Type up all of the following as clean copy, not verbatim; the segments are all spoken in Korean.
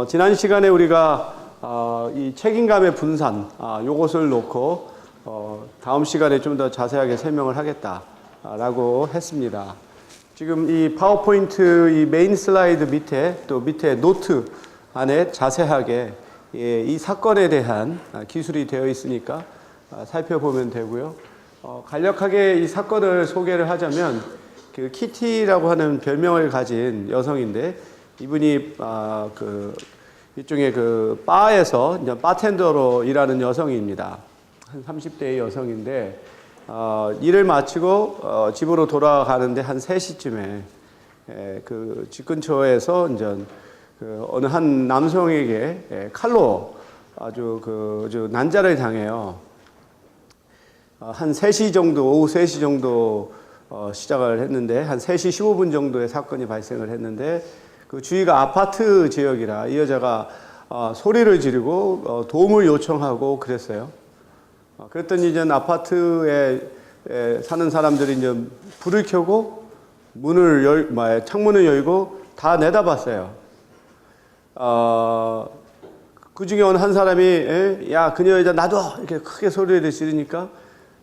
지난 시간에 우리가 이 책임감의 분산, 요것을 놓고 다음 시간에 좀 더 자세하게 설명을 하겠다라고 했습니다. 지금 이 파워포인트 이 메인 슬라이드 밑에 또 밑에 노트 안에 자세하게 이 사건에 대한 기술이 되어 있으니까 살펴보면 되고요. 간략하게 이 사건을 소개를 하자면 그 키티라고 하는 별명을 가진 여성인데 이분이 일종의 그 바에서 이제 바텐더로 일하는 여성입니다. 한 30대의 여성인데 일을 마치고 집으로 돌아가는데 한 3시쯤에 그 집 근처에서 이제 그 어느 한 남성에게 칼로 아주 난자를 당해요. 한 3시 정도, 오후 3시 정도 시작을 했는데 한 3시 15분 정도의 사건이 발생을 했는데 그 주위가 아파트 지역이라 이 여자가 소리를 지르고 도움을 요청하고 그랬어요. 그랬더니 이제 아파트에 사는 사람들이 이제 불을 켜고 창문을 열고 다 내다봤어요. 그 중에 어느 한 사람이 야, 그녀 여자 놔둬! 이렇게 크게 소리를 지르니까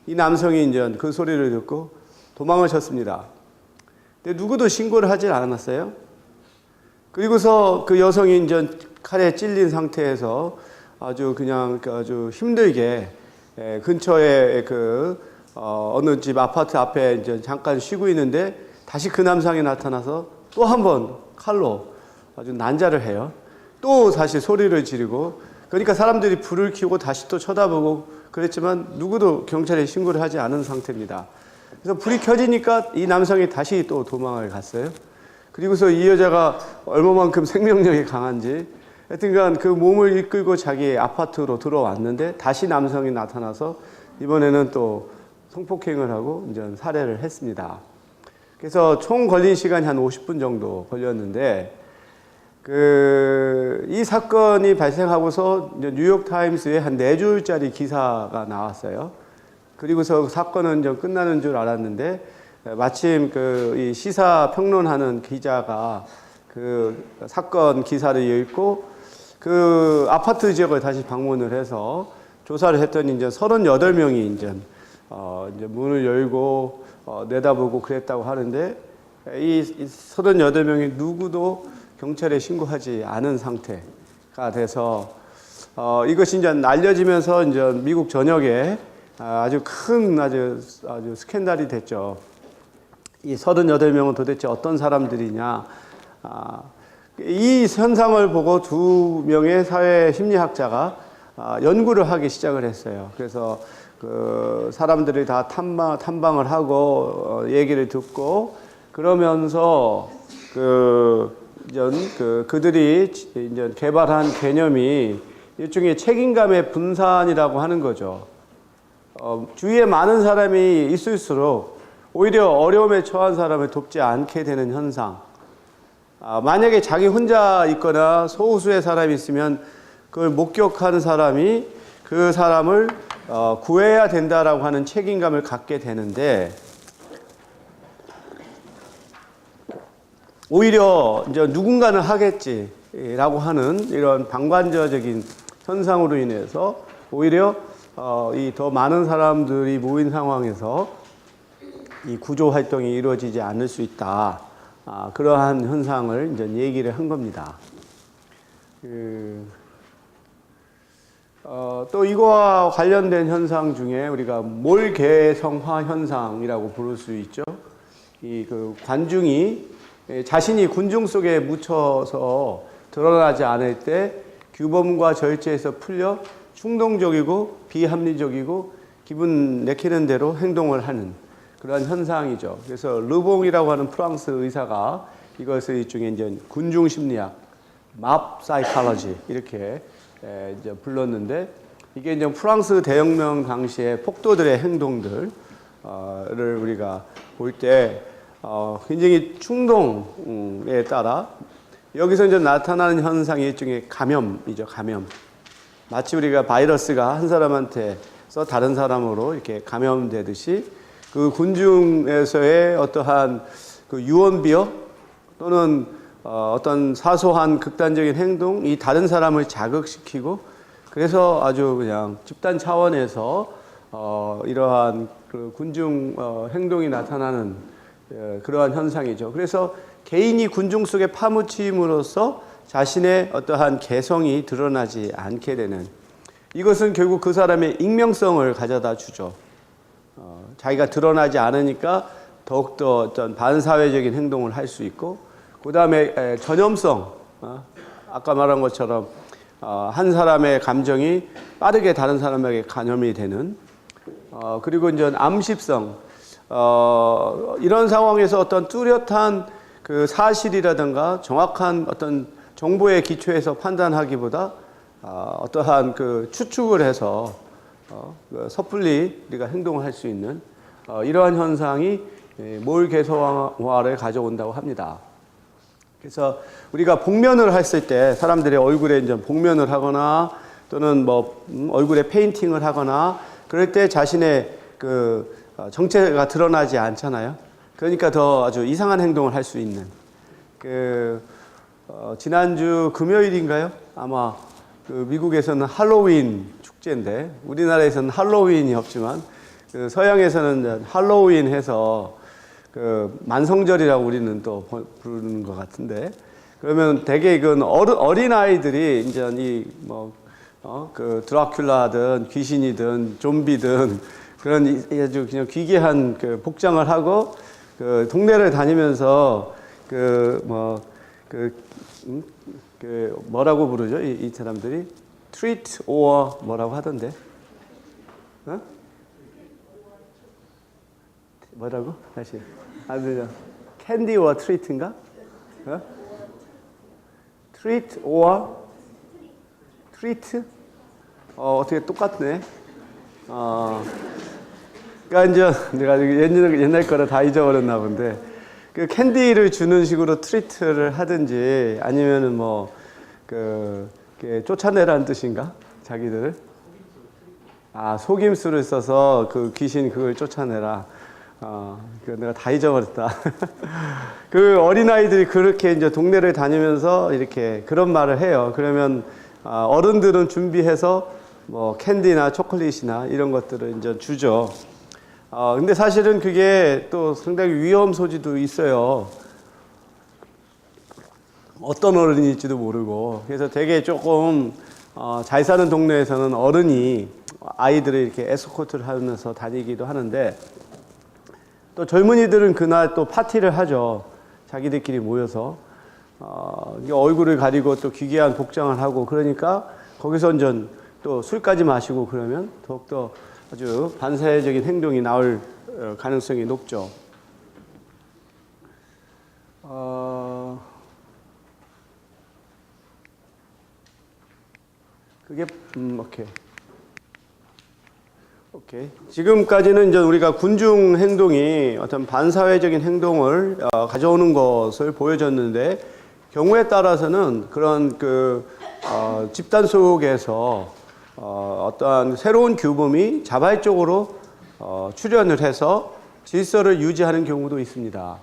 이 남성이 이제 그 소리를 듣고 도망을 쳤습니다. 근데 누구도 신고를 하질 않았어요. 그리고서 그 여성이 이제 칼에 찔린 상태에서 아주 힘들게 근처에 어느 집 아파트 앞에 이제 잠깐 쉬고 있는데 다시 그 남성이 나타나서 또 한 번 칼로 아주 난자를 해요. 또 다시 소리를 지르고 그러니까 사람들이 불을 켜고 다시 또 쳐다보고 그랬지만 누구도 경찰에 신고를 하지 않은 상태입니다. 그래서 불이 켜지니까 이 남성이 다시 또 도망을 갔어요. 그리고서 이 여자가 얼마만큼 생명력이 강한지 하여튼간 그 몸을 이끌고 자기 아파트로 들어왔는데 다시 남성이 나타나서 이번에는 또 성폭행을 하고 이제 살해를 했습니다. 그래서 총 걸린 시간이 한 50분 정도 걸렸는데 이 사건이 발생하고서 이제 뉴욕타임스에 한 4줄짜리 기사가 나왔어요. 그리고서 사건은 좀 끝나는 줄 알았는데 마침 이 시사 평론하는 기자가 그 사건 기사를 읽고 그 아파트 지역을 다시 방문을 해서 조사를 했더니 이제 38명이 이제 문을 열고 내다보고 그랬다고 하는데 이 38명이 누구도 경찰에 신고하지 않은 상태가 돼서 이것이 이제 알려지면서 이제 미국 전역에 아주 스캔들이 됐죠. 이 38명은 도대체 어떤 사람들이냐. 이 현상을 보고 2명의 사회 심리학자가 연구를 하기 시작을 했어요. 그래서 그 사람들이 다 탐방을 하고 얘기를 듣고 그러면서 그들이 이제 개발한 개념이 일종의 책임감의 분산이라고 하는 거죠. 주위에 많은 사람이 있을수록 오히려 어려움에 처한 사람을 돕지 않게 되는 현상. 만약에 자기 혼자 있거나 소수의 사람이 있으면 그걸 목격하는 사람이 그 사람을 구해야 된다라고 하는 책임감을 갖게 되는데 오히려 이제 누군가는 하겠지라고 하는 이런 방관자적인 현상으로 인해서 오히려 이 더 많은 사람들이 모인 상황에서 이 구조 활동이 이루어지지 않을 수 있다. 그러한 현상을 이제 얘기를 한 겁니다. 또 이거와 관련된 현상 중에 우리가 몰개성화 현상이라고 부를 수 있죠. 관중이 자신이 군중 속에 묻혀서 드러나지 않을 때 규범과 절제에서 풀려 충동적이고 비합리적이고 기분 내키는 대로 행동을 하는 그런 현상이죠. 그래서 르봉이라고 하는 프랑스 의사가 이것을 일종의 이제 군중 심리학, 맙 사이콜로지 이렇게 이제 불렀는데 이게 이제 프랑스 대혁명 당시의 폭도들의 행동들을 우리가 볼 때 굉장히 충동에 따라 여기서 이제 나타나는 현상이 일종의 감염이죠. 감염. 마치 우리가 바이러스가 한 사람한테서 다른 사람으로 이렇게 감염되듯이 그 군중에서의 어떠한 그 유언비어 또는 어떤 사소한 극단적인 행동이 다른 사람을 자극시키고 그래서 아주 그냥 집단 차원에서 이러한 그 군중 행동이 나타나는 그러한 현상이죠. 그래서 개인이 군중 속에 파묻힘으로써 자신의 어떠한 개성이 드러나지 않게 되는 이것은 결국 그 사람의 익명성을 가져다 주죠. 자기가 드러나지 않으니까 더욱더 어떤 반사회적인 행동을 할 수 있고 그 다음에 전염성, 아까 말한 것처럼 한 사람의 감정이 빠르게 다른 사람에게 감염이 되는 그리고 이제 암습성 이런 상황에서 어떤 뚜렷한 그 사실이라든가 정확한 어떤 정보의 기초에서 판단하기보다 어떠한 그 추측을 해서 섣불리 우리가 행동을 할 수 있는 이러한 현상이 몰개성화를 가져온다고 합니다. 그래서 우리가 복면을 했을 때 사람들의 얼굴에 이제 복면을 하거나 또는 뭐 얼굴에 페인팅을 하거나 그럴 때 자신의 그 정체가 드러나지 않잖아요. 그러니까 더 아주 이상한 행동을 할 수 있는 지난주 금요일인가요? 아마 그 미국에서는 할로윈 축제인데 우리나라에서는 할로윈이 없지만 그 서양에서는 할로윈 해서 그 만성절이라고 우리는 또 부르는 것 같은데 그러면 대개 이건 어린 아이들이 이제 그 드라큘라든 귀신이든 좀비든 그런 아주 그냥 기괴한 그 복장을 하고 그 동네를 다니면서 뭐라고 부르죠? 이 사람들이 treat or 뭐라고 하던데? 뭐라고? 다시. 캔디 or treat인가? treat or treat? 어떻게 똑같네. 그러니까 이제 내가 옛날 거라 다 잊어버렸나 본데 그 캔디를 주는 식으로 트리트를 하든지 아니면은 쫓아내라는 뜻인가? 자기들을? 속임수를 써서 그 귀신 그걸 쫓아내라. 내가 다 잊어버렸다. 그 어린아이들이 그렇게 이제 동네를 다니면서 이렇게 그런 말을 해요. 그러면 어른들은 준비해서 캔디나 초콜릿이나 이런 것들을 이제 주죠. 근데 사실은 그게 또 상당히 위험 소지도 있어요. 어떤 어른일지도 모르고. 그래서 되게 조금, 잘 사는 동네에서는 어른이 아이들을 이렇게 에스코트를 하면서 다니기도 하는데, 또 젊은이들은 그날 또 파티를 하죠. 자기들끼리 모여서. 얼굴을 가리고 또 기괴한 복장을 하고, 그러니까 거기서 이제 또 술까지 마시고 그러면 더욱더 아주 반사회적인 행동이 나올 가능성이 높죠. 그게 오케이. 지금까지는 이제 우리가 군중 행동이 어떤 반사회적인 행동을 가져오는 것을 보여줬는데 경우에 따라서는 그런 집단 속에서 어떠한 새로운 규범이 자발적으로 출현을 해서 질서를 유지하는 경우도 있습니다.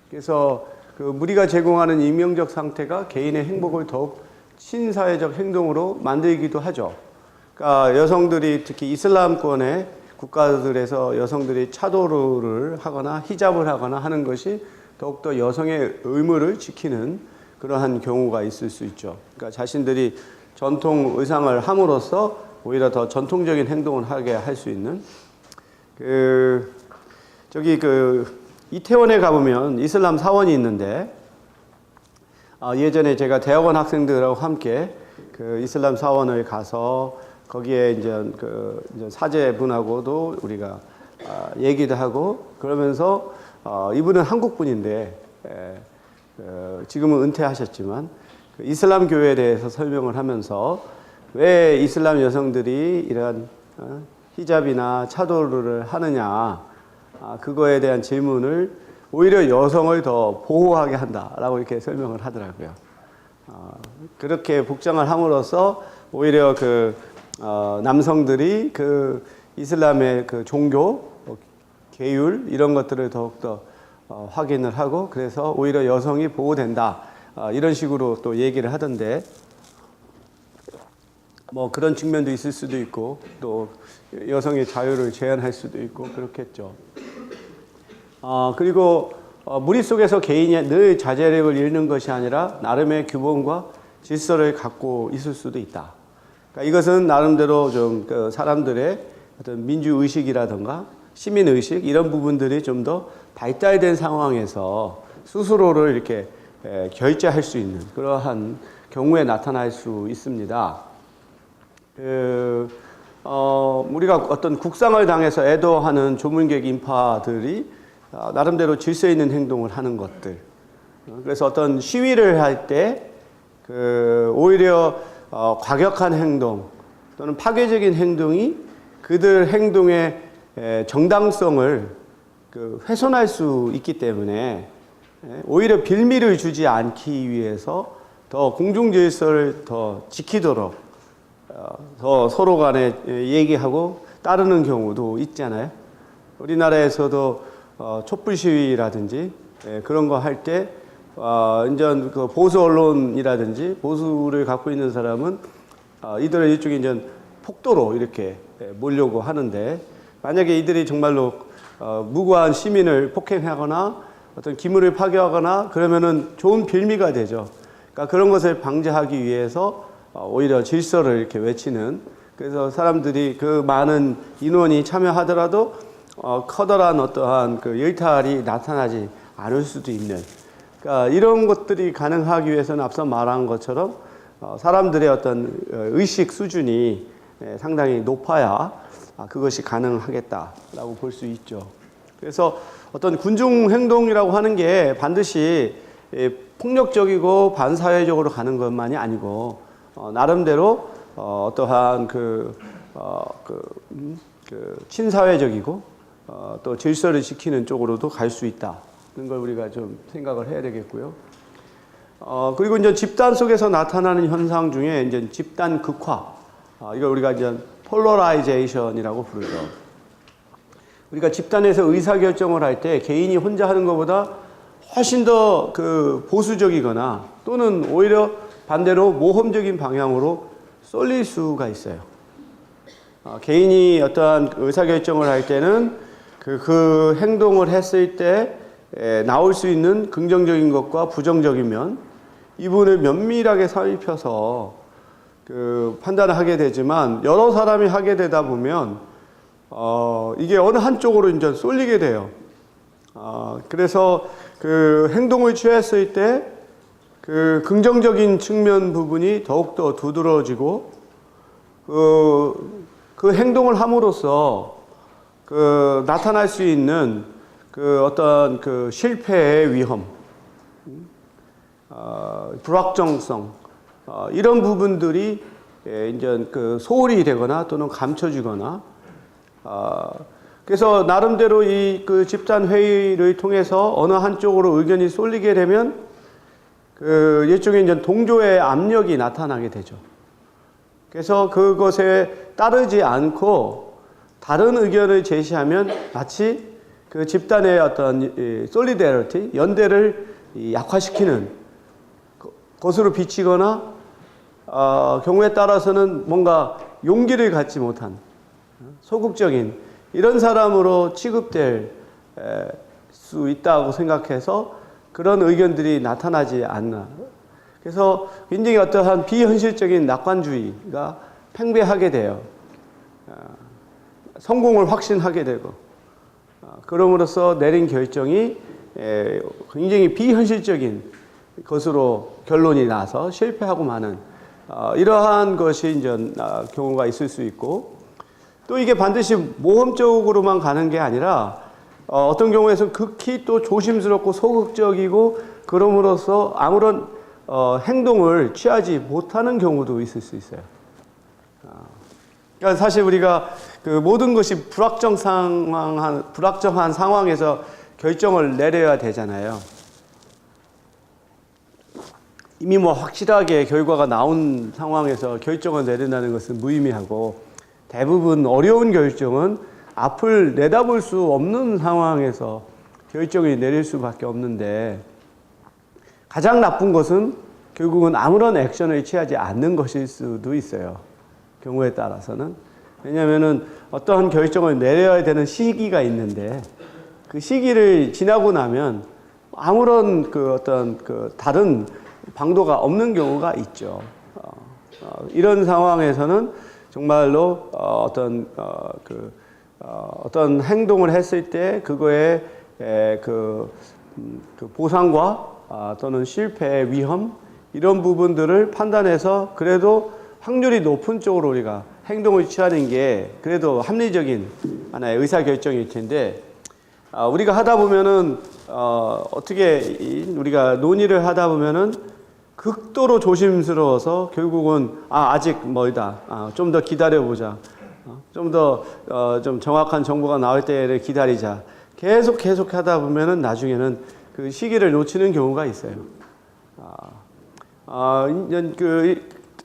그래서 그 무리가 제공하는 익명적 상태가 개인의 행복을 더욱 친사회적 행동으로 만들기도 하죠. 그러니까 여성들이 특히 이슬람권의 국가들에서 여성들이 차도르를 하거나 히잡을 하거나 하는 것이 더욱더 여성의 의무를 지키는 그러한 경우가 있을 수 있죠. 그러니까 자신들이 전통 의상을 함으로써 오히려 더 전통적인 행동을 하게 할 수 있는 이태원에 가보면 이슬람 사원이 있는데 예전에 제가 대학원 학생들하고 함께 그 이슬람 사원을 가서 거기에 이제 사제분하고도 우리가 얘기도 하고 그러면서 이분은 한국 분인데 지금은 은퇴하셨지만 이슬람 교회에 대해서 설명을 하면서 왜 이슬람 여성들이 이런 히잡이나 차도르를 하느냐 그거에 대한 질문을 오히려 여성을 더 보호하게 한다라고 이렇게 설명을 하더라고요. 그렇게 복장을 함으로써 오히려 남성들이 이슬람의 종교, 계율 이런 것들을 더욱더 확인을 하고 그래서 오히려 여성이 보호된다. 이런 식으로 또 얘기를 하던데, 뭐 그런 측면도 있을 수도 있고 또 여성의 자유를 제한할 수도 있고 그렇겠죠. 그리고 무리 속에서 개인이 늘 자제력을 잃는 것이 아니라 나름의 규범과 질서를 갖고 있을 수도 있다. 그러니까 이것은 나름대로 좀 그 사람들의 어떤 민주의식이라든가 시민의식 이런 부분들이 좀 더 발달된 상황에서 스스로를 이렇게 결제할 수 있는 그러한 경우에 나타날 수 있습니다. 우리가 어떤 국상을 당해서 애도하는 조문객 인파들이 나름대로 질서 있는 행동을 하는 것들. 그래서 어떤 시위를 할 때 오히려 과격한 행동 또는 파괴적인 행동이 그들 행동의 정당성을 훼손할 수 있기 때문에 오히려 빌미를 주지 않기 위해서 더 공중 질서를 더 지키도록 더 서로 간에 얘기하고 따르는 경우도 있잖아요. 우리나라에서도 촛불 시위라든지 그런 거 할 때 이제 그 보수 언론이라든지 보수를 갖고 있는 사람은 이들은 일종의 이제 폭도로 이렇게 몰려고 하는데, 만약에 이들이 정말로 무고한 시민을 폭행하거나 어떤 기물을 파괴하거나 그러면은 좋은 빌미가 되죠. 그러니까 그런 것을 방지하기 위해서 오히려 질서를 이렇게 외치는, 그래서 사람들이 그 많은 인원이 참여하더라도 커다란 어떠한 그 일탈이 나타나지 않을 수도 있는, 그러니까 이런 것들이 가능하기 위해서는 앞서 말한 것처럼 사람들의 어떤 의식 수준이 상당히 높아야 그것이 가능하겠다라고 볼 수 있죠. 그래서 어떤 군중 행동이라고 하는 게 반드시 폭력적이고 반사회적으로 가는 것만이 아니고 나름대로 어떠한 친사회적이고 또 질서를 지키는 쪽으로도 갈 수 있다는 걸 우리가 좀 생각을 해야 되겠고요. 그리고 이제 집단 속에서 나타나는 현상 중에 이제 집단 극화, 이걸 우리가 이제 폴러라이제이션이라고 부르죠. 우리가 집단에서 의사결정을 할 때 개인이 혼자 하는 것보다 훨씬 더 보수적이거나 또는 오히려 반대로 모험적인 방향으로 쏠릴 수가 있어요. 개인이 어떠한 의사결정을 할 때는 그 행동을 했을 때 나올 수 있는 긍정적인 것과 부정적인 면, 이 부분을 면밀하게 살펴서 판단을 하게 되지만, 여러 사람이 하게 되다 보면 이게 어느 한쪽으로 이제 쏠리게 돼요. 그래서 행동을 취했을 때 긍정적인 측면 부분이 더욱더 두드러지고 그 행동을 함으로써 나타날 수 있는 어떤 실패의 위험, 불확정성, 이런 부분들이 이제 소홀히 되거나 또는 감춰지거나, 그래서 나름대로 이 집단 회의를 통해서 어느 한쪽으로 의견이 쏠리게 되면 일종의 이제 동조의 압력이 나타나게 되죠. 그래서 그것에 따르지 않고 다른 의견을 제시하면 마치 집단의 어떤 솔리데리티, 연대를 약화시키는 것으로 비치거나, 경우에 따라서는 뭔가 용기를 갖지 못한 소극적인 이런 사람으로 취급될 수 있다고 생각해서 그런 의견들이 나타나지 않나. 그래서 굉장히 어떠한 비현실적인 낙관주의가 팽배하게 돼요. 성공을 확신하게 되고, 그럼으로써 내린 결정이 굉장히 비현실적인 것으로 결론이 나서 실패하고 마는 이러한 것이 이제 경우가 있을 수 있고, 또 이게 반드시 모험적으로만 가는 게 아니라 어떤 경우에는 극히 또 조심스럽고 소극적이고, 그럼으로써 아무런 행동을 취하지 못하는 경우도 있을 수 있어요. 그러니까 사실 우리가 모든 것이 불확정한 상황에서 결정을 내려야 되잖아요. 이미 확실하게 결과가 나온 상황에서 결정을 내린다는 것은 무의미하고, 대부분 어려운 결정은 앞을 내다볼 수 없는 상황에서 결정을 내릴 수밖에 없는데, 가장 나쁜 것은 결국은 아무런 액션을 취하지 않는 것일 수도 있어요. 경우에 따라서는. 왜냐하면은 어떠한 결정을 내려야 되는 시기가 있는데 그 시기를 지나고 나면 아무런 다른 방도가 없는 경우가 있죠. 이런 상황에서는 정말로 어떤 행동을 했을 때 그거에 그 보상과 또는 실패의 위험 이런 부분들을 판단해서 그래도 확률이 높은 쪽으로 우리가 행동을 취하는 게 그래도 합리적인 하나의 의사결정일 텐데 우리가 하다 보면은 어떻게 우리가 논의를 하다 보면은 극도로 조심스러워서 결국은 아직 멀다. 좀 더 기다려보자. 좀 더 좀 정확한 정보가 나올 때를 기다리자. 계속 하다 보면은 나중에는 그 시기를 놓치는 경우가 있어요.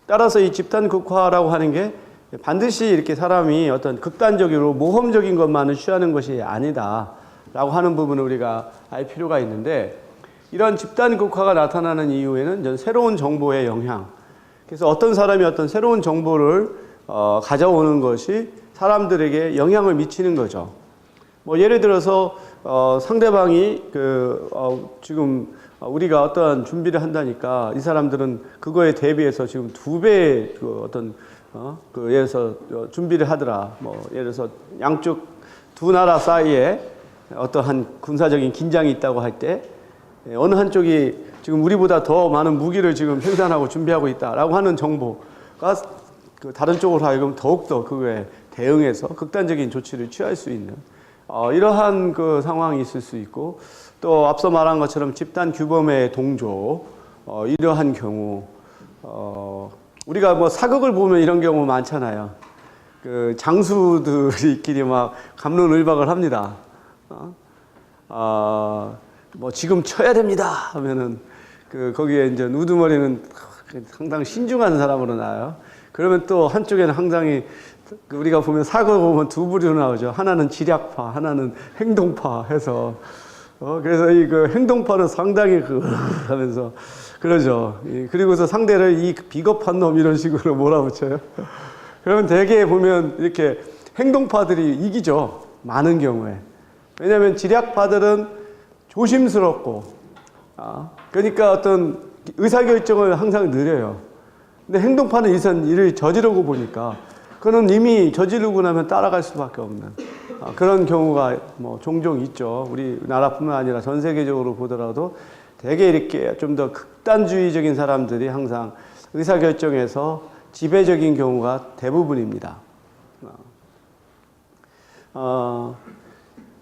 따라서 이 집단 극화라고 하는 게 반드시 이렇게 사람이 어떤 극단적으로 모험적인 것만을 취하는 것이 아니다라고 하는 부분을 우리가 알 필요가 있는데 이런 집단 극화가 나타나는 이유에는 새로운 정보의 영향. 그래서 어떤 사람이 어떤 새로운 정보를 가져오는 것이 사람들에게 영향을 미치는 거죠. 예를 들어서 상대방이 지금 우리가 어떠한 준비를 한다니까 이 사람들은 그거에 대비해서 지금 2배의 예를 들어서 준비를 하더라. 예를 들어서 양쪽 두 나라 사이에 어떠한 군사적인 긴장이 있다고 할 때 어느 한쪽이 지금 우리보다 더 많은 무기를 지금 생산하고 준비하고 있다라고 하는 정보가 다른 쪽으로 하여금 더욱더 그거에 대응해서 극단적인 조치를 취할 수 있는 이러한 상황이 있을 수 있고 또 앞서 말한 것처럼 집단 규범의 동조 이러한 경우 우리가 사극을 보면 이런 경우 많잖아요. 장수들끼리 막 갑론을박을 합니다. 지금 쳐야 됩니다 하면은 거기에 이제 우두머리는 상당히 신중한 사람으로 나와요. 그러면 또 한쪽에는 상당히 우리가 보면 사극 보면 두 부류로 나오죠. 하나는 지략파, 하나는 행동파 해서 그래서 이 행동파는 상당히 하면서 그러죠. 그리고서 상대를 이 비겁한 놈 이런 식으로 몰아붙여요. 그러면 대개 보면 이렇게 행동파들이 이기죠. 많은 경우에. 왜냐하면 지략파들은 조심스럽고, 그러니까 어떤 의사결정을 항상 느려요. 근데 행동파는 일을 저지르고 보니까, 그는 이미 저지르고 나면 따라갈 수밖에 없는 그런 경우가 종종 있죠. 우리나라뿐만 아니라 전 세계적으로 보더라도 되게 이렇게 좀 더 극단주의적인 사람들이 항상 의사결정에서 지배적인 경우가 대부분입니다.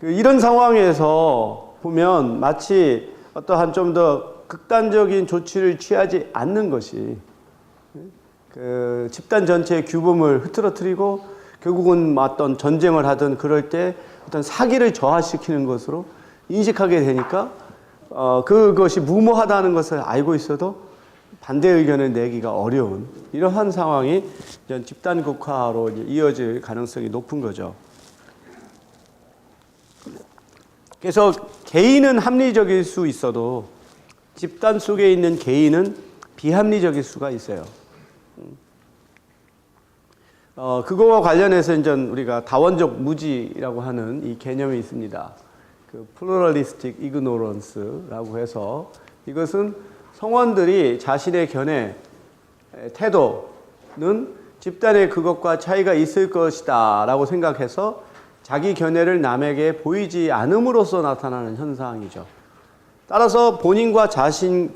이런 상황에서 보면 마치 어떠한 좀 더 극단적인 조치를 취하지 않는 것이 집단 전체의 규범을 흐트러뜨리고 결국은 어떤 전쟁을 하든 그럴 때 어떤 사기를 저하시키는 것으로 인식하게 되니까 그것이 무모하다는 것을 알고 있어도 반대 의견을 내기가 어려운 이러한 상황이 집단 극화로 이어질 가능성이 높은 거죠. 그래서 개인은 합리적일 수 있어도 집단 속에 있는 개인은 비합리적일 수가 있어요. 그거와 관련해서 이제 우리가 다원적 무지라고 하는 이 개념이 있습니다. pluralistic ignorance라고 해서 이것은 성원들이 자신의 견해, 태도는 집단의 그것과 차이가 있을 것이다 라고 생각해서 자기 견해를 남에게 보이지 않음으로써 나타나는 현상이죠. 따라서 본인과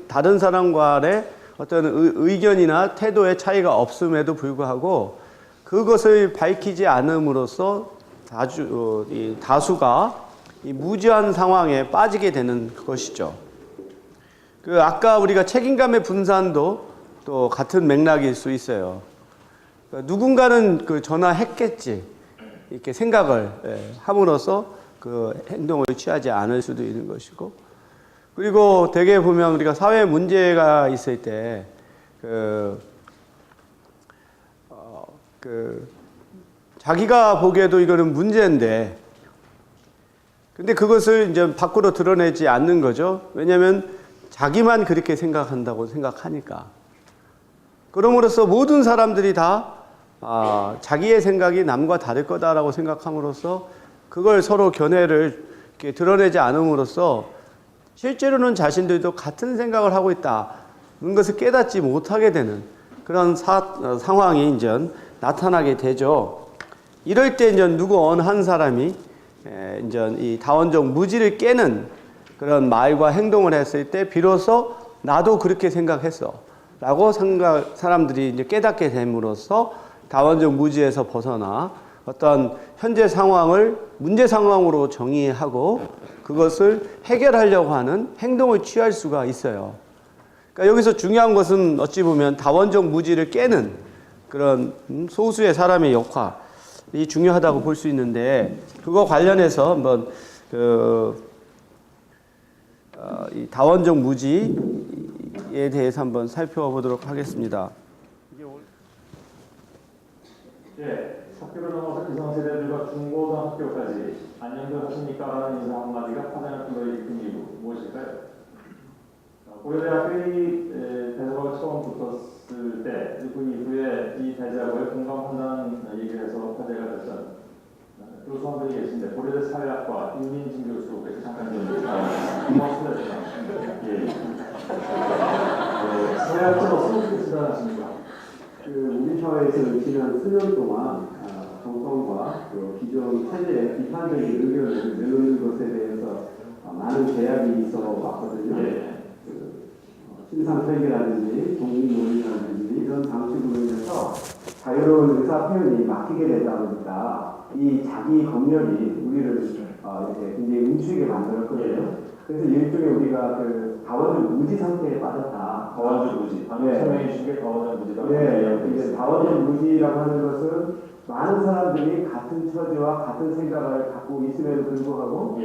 다른 사람 간의 어떤 의견이나 태도의 차이가 없음에도 불구하고 그것을 밝히지 않음으로써 다수가 이 무지한 상황에 빠지게 되는 것이죠. 아까 우리가 책임감의 분산도 또 같은 맥락일 수 있어요. 누군가는 전화했겠지. 이렇게 생각을 함으로써 행동을 취하지 않을 수도 있는 것이고, 그리고 대개 보면 우리가 사회 문제가 있을 때 자기가 보기에도 이거는 문제인데, 근데 그것을 이제 밖으로 드러내지 않는 거죠. 왜냐하면 자기만 그렇게 생각한다고 생각하니까. 그럼으로써 모든 사람들이 다 자기의 생각이 남과 다를 거다라고 생각함으로써 그걸 서로 견해를 이렇게 드러내지 않음으로써 실제로는 자신들도 같은 생각을 하고 있다는 것을 깨닫지 못하게 되는 그런 상황이 이제 나타나게 되죠. 이럴 때 이제 누구 어느 한 사람이 이제 이 다원적 무지를 깨는 그런 말과 행동을 했을 때 비로소 나도 그렇게 생각했어 라고 사람들이 이제 깨닫게 됨으로써 다원적 무지에서 벗어나 어떤 현재 상황을 문제 상황으로 정의하고 그것을 해결하려고 하는 행동을 취할 수가 있어요. 그러니까 여기서 중요한 것은 어찌 보면 다원적 무지를 깨는 그런 소수의 사람의 역할이 중요하다고 볼 수 있는데 그거 관련해서 한번 이 다원적 무지에 대해서 한번 살펴보도록 하겠습니다. 네, 학교를 넘어서 기성세대들과 중고등학교까지 안녕들 하십니까라는 인사 한마디가 파장을 불러일으킨 이유 무엇일까요? 고려대학교의 대자보가 처음 붙었을 때 그 이후에 이 대자보에 공감 판단 얘기를 해서 화제가 됐던 교수님들이 계신데 고려대 사회학과 윤민진 교수께서 잠깐 좀 고맙습니다. 예. 사회학자로서 어떻게 진단하십니까? 우리 사회에서 지난 수년 동안 정권과 기존 체제의 비판적인 의견을 내놓는 것에 대해서 많은 제약이 있어 왔거든요. 예. 신상설계라든지 독립논리라든지 이런 방식으로 인해서 자유로운 의사 표현이 막히게 되다 보니까 이 자기 검열이 우리를 이렇게 굉장히 움츠리게 만들었거든요. 그래서 일종의 우리가 다원적 무지 상태에 빠졌다. 다원적 무지. 방금 설명해 주신 게 다원적 무지라고. 네, 이제 다원적 무지라고 하는 것은 많은 사람들이 같은 처지와 같은 생각을 갖고 있음에도 불구하고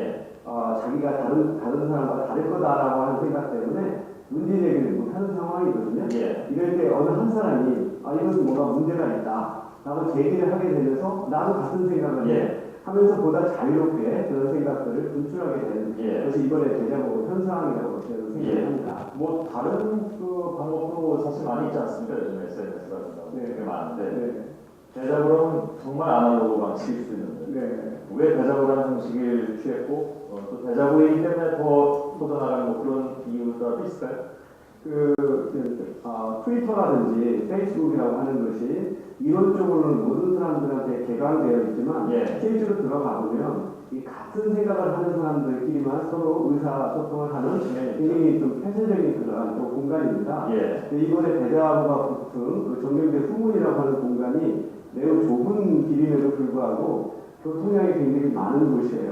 자기가 다른 사람과 다를 거다라고 하는 생각 때문에 문제 제기를 못하는 상황이거든요. 이럴 때 어느 한 사람이 이것은 뭐가 문제가 있다 라고 제기를 하게 되면서 나도 같은 생각을 해 하면서 보다 자유롭게 그런 생각들을 분출하게 되는 것이 이번에 대자보 현상이라고 저는 생각합니다. 뭐 다른 방법도 사실 많이 있지 않습니까? 요즘 SNS가 되게 많은데 대자보는 정말 아날로그 방식일 수 있는데 왜 대자보라는 형식을 취했고 또 대자보이기 때문에 더 퍼져나가는 뭐 그런 이유가 있을까요? 트위터라든지 페이스북이라고 하는 것이 이론적으로는 모든 사람들한테 개방되어 있지만 실제로 들어가 보면 이 같은 생각을 하는 사람들끼리만 서로 의사소통을 하는 굉장히 좀 폐쇄적인 그러한 또 공간입니다. 이번에 대자보가 붙은 정경대 후문이라고 하는 공간이 매우 좁은 길임에도 불구하고 교통량이 굉장히 많은 곳이에요.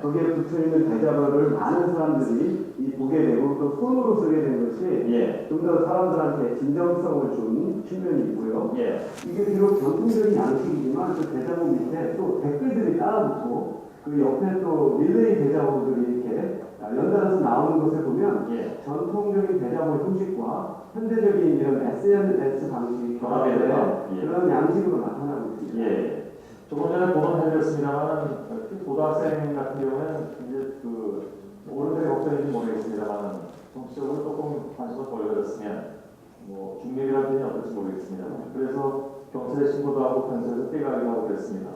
거기에 붙어있는 대자보를 많은 사람들이 보게 되고 또 손으로 쓰게 된 것이 좀 더 사람들한테 진정성을 준 측면이 있고요. 이게 비록 전통적인 양식이지만 그 대자보 밑에 또 댓글들이 따라붙고 그 옆에 또 릴레이 대자보들이 이렇게 연달아서 나오는 것을 보면 전통적인 대자보 형식과 현대적인 이런 SNS 방식의 그런 양식으로 나타나고 있습니다. 조금 전에 보도해드렸습니다만 고등학생 같은 경우는 이제 어른들의 걱정인지 모르겠습니다만 정치적으로 조금 관심을 벌려졌으면 뭐 중립이라는 표현이 어떨지 모르겠습니다. 그래서 경찰에 신고도 하고 경찰에서 떼가기도 하고 그랬습니다.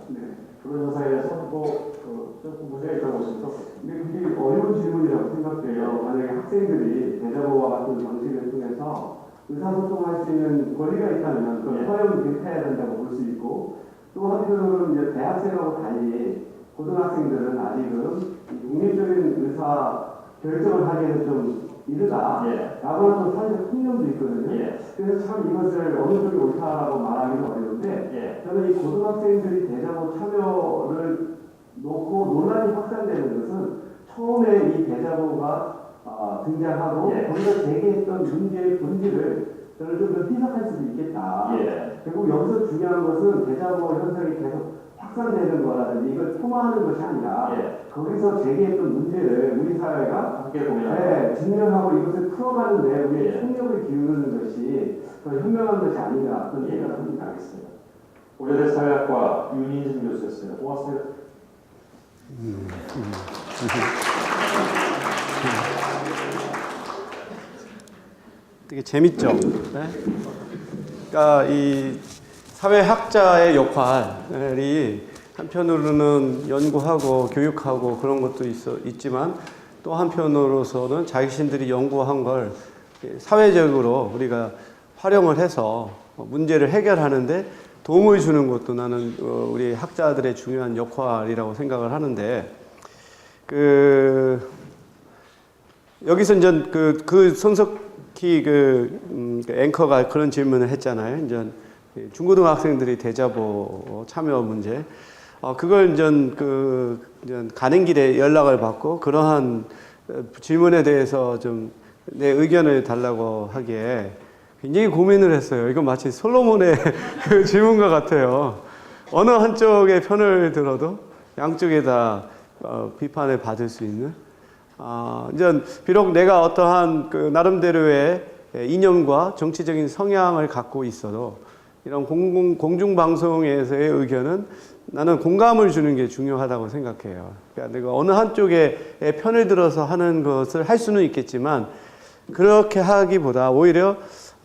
그런 현상에 대해서는 좀 문제가 있다고 보십니까? 굉장히 어려운 질문이라고 생각돼요. 만약에 학생들이 대자보와 같은 방식을 통해서 의사소통할 수 있는 권리가 있다면 그걸 허용해야 된다고 볼 수 있고 또 한편으로는 이제 대학생하고 달리 고등학생들은 아직은 독립적인 의사 결정을 하기에는 좀 이르다 라고 하는 또 사회적 풍경도 있거든요. 그래서 참 이것을 어느 쪽이 옳다라고 말하기는 어려운데 저는 이 고등학생들이 대자보 참여를 놓고 논란이 확산되는 것은 처음에 이 대자보가 등장하고 거기서 제기했던 문제의 본질을 저는 좀 더 희석할 수도 있겠다. 결국 여기서 중요한 것은 대자보 현상이 계속 확산되는 거라든지 이걸 폄하하는 것이 아니라 거기서 제기했던 문제를 우리 사회가 함께 보면 증명하고 이것을 풀어가는데 우리의 총력을 기울이는 것이 더 현명한 것이 아닌가 그런 생각을 합니다. 알겠습니다. 고려대 사회학과 윤인진 교수였습니다. 고맙습니다. 재밌죠. 네? 그러니까 이 사회학자의 역할이 한편으로는 연구하고 교육하고 그런 것도 있지만 또 한편으로서는 자신들이 연구한 걸 사회적으로 우리가 활용을 해서 문제를 해결하는데 도움을 주는 것도 나는 우리 학자들의 중요한 역할이라고 생각을 하는데 여기서 이제 그 손석희 앵커가 그런 질문을 했잖아요. 이제 중고등학생들이 대자보 참여 문제. 그걸 이제 가는 길에 연락을 받고 그러한 질문에 대해서 좀 내 의견을 달라고 하기에 굉장히 고민을 했어요. 이건 마치 솔로몬의 그 질문과 같아요. 어느 한쪽의 편을 들어도 양쪽에 다 비판을 받을 수 있는. 이제 비록 내가 어떠한 나름대로의 이념과 정치적인 성향을 갖고 있어도 이런 공중방송에서의 의견은 나는 공감을 주는 게 중요하다고 생각해요. 그러니까 내가 어느 한쪽의 편을 들어서 하는 것을 할 수는 있겠지만 그렇게 하기보다 오히려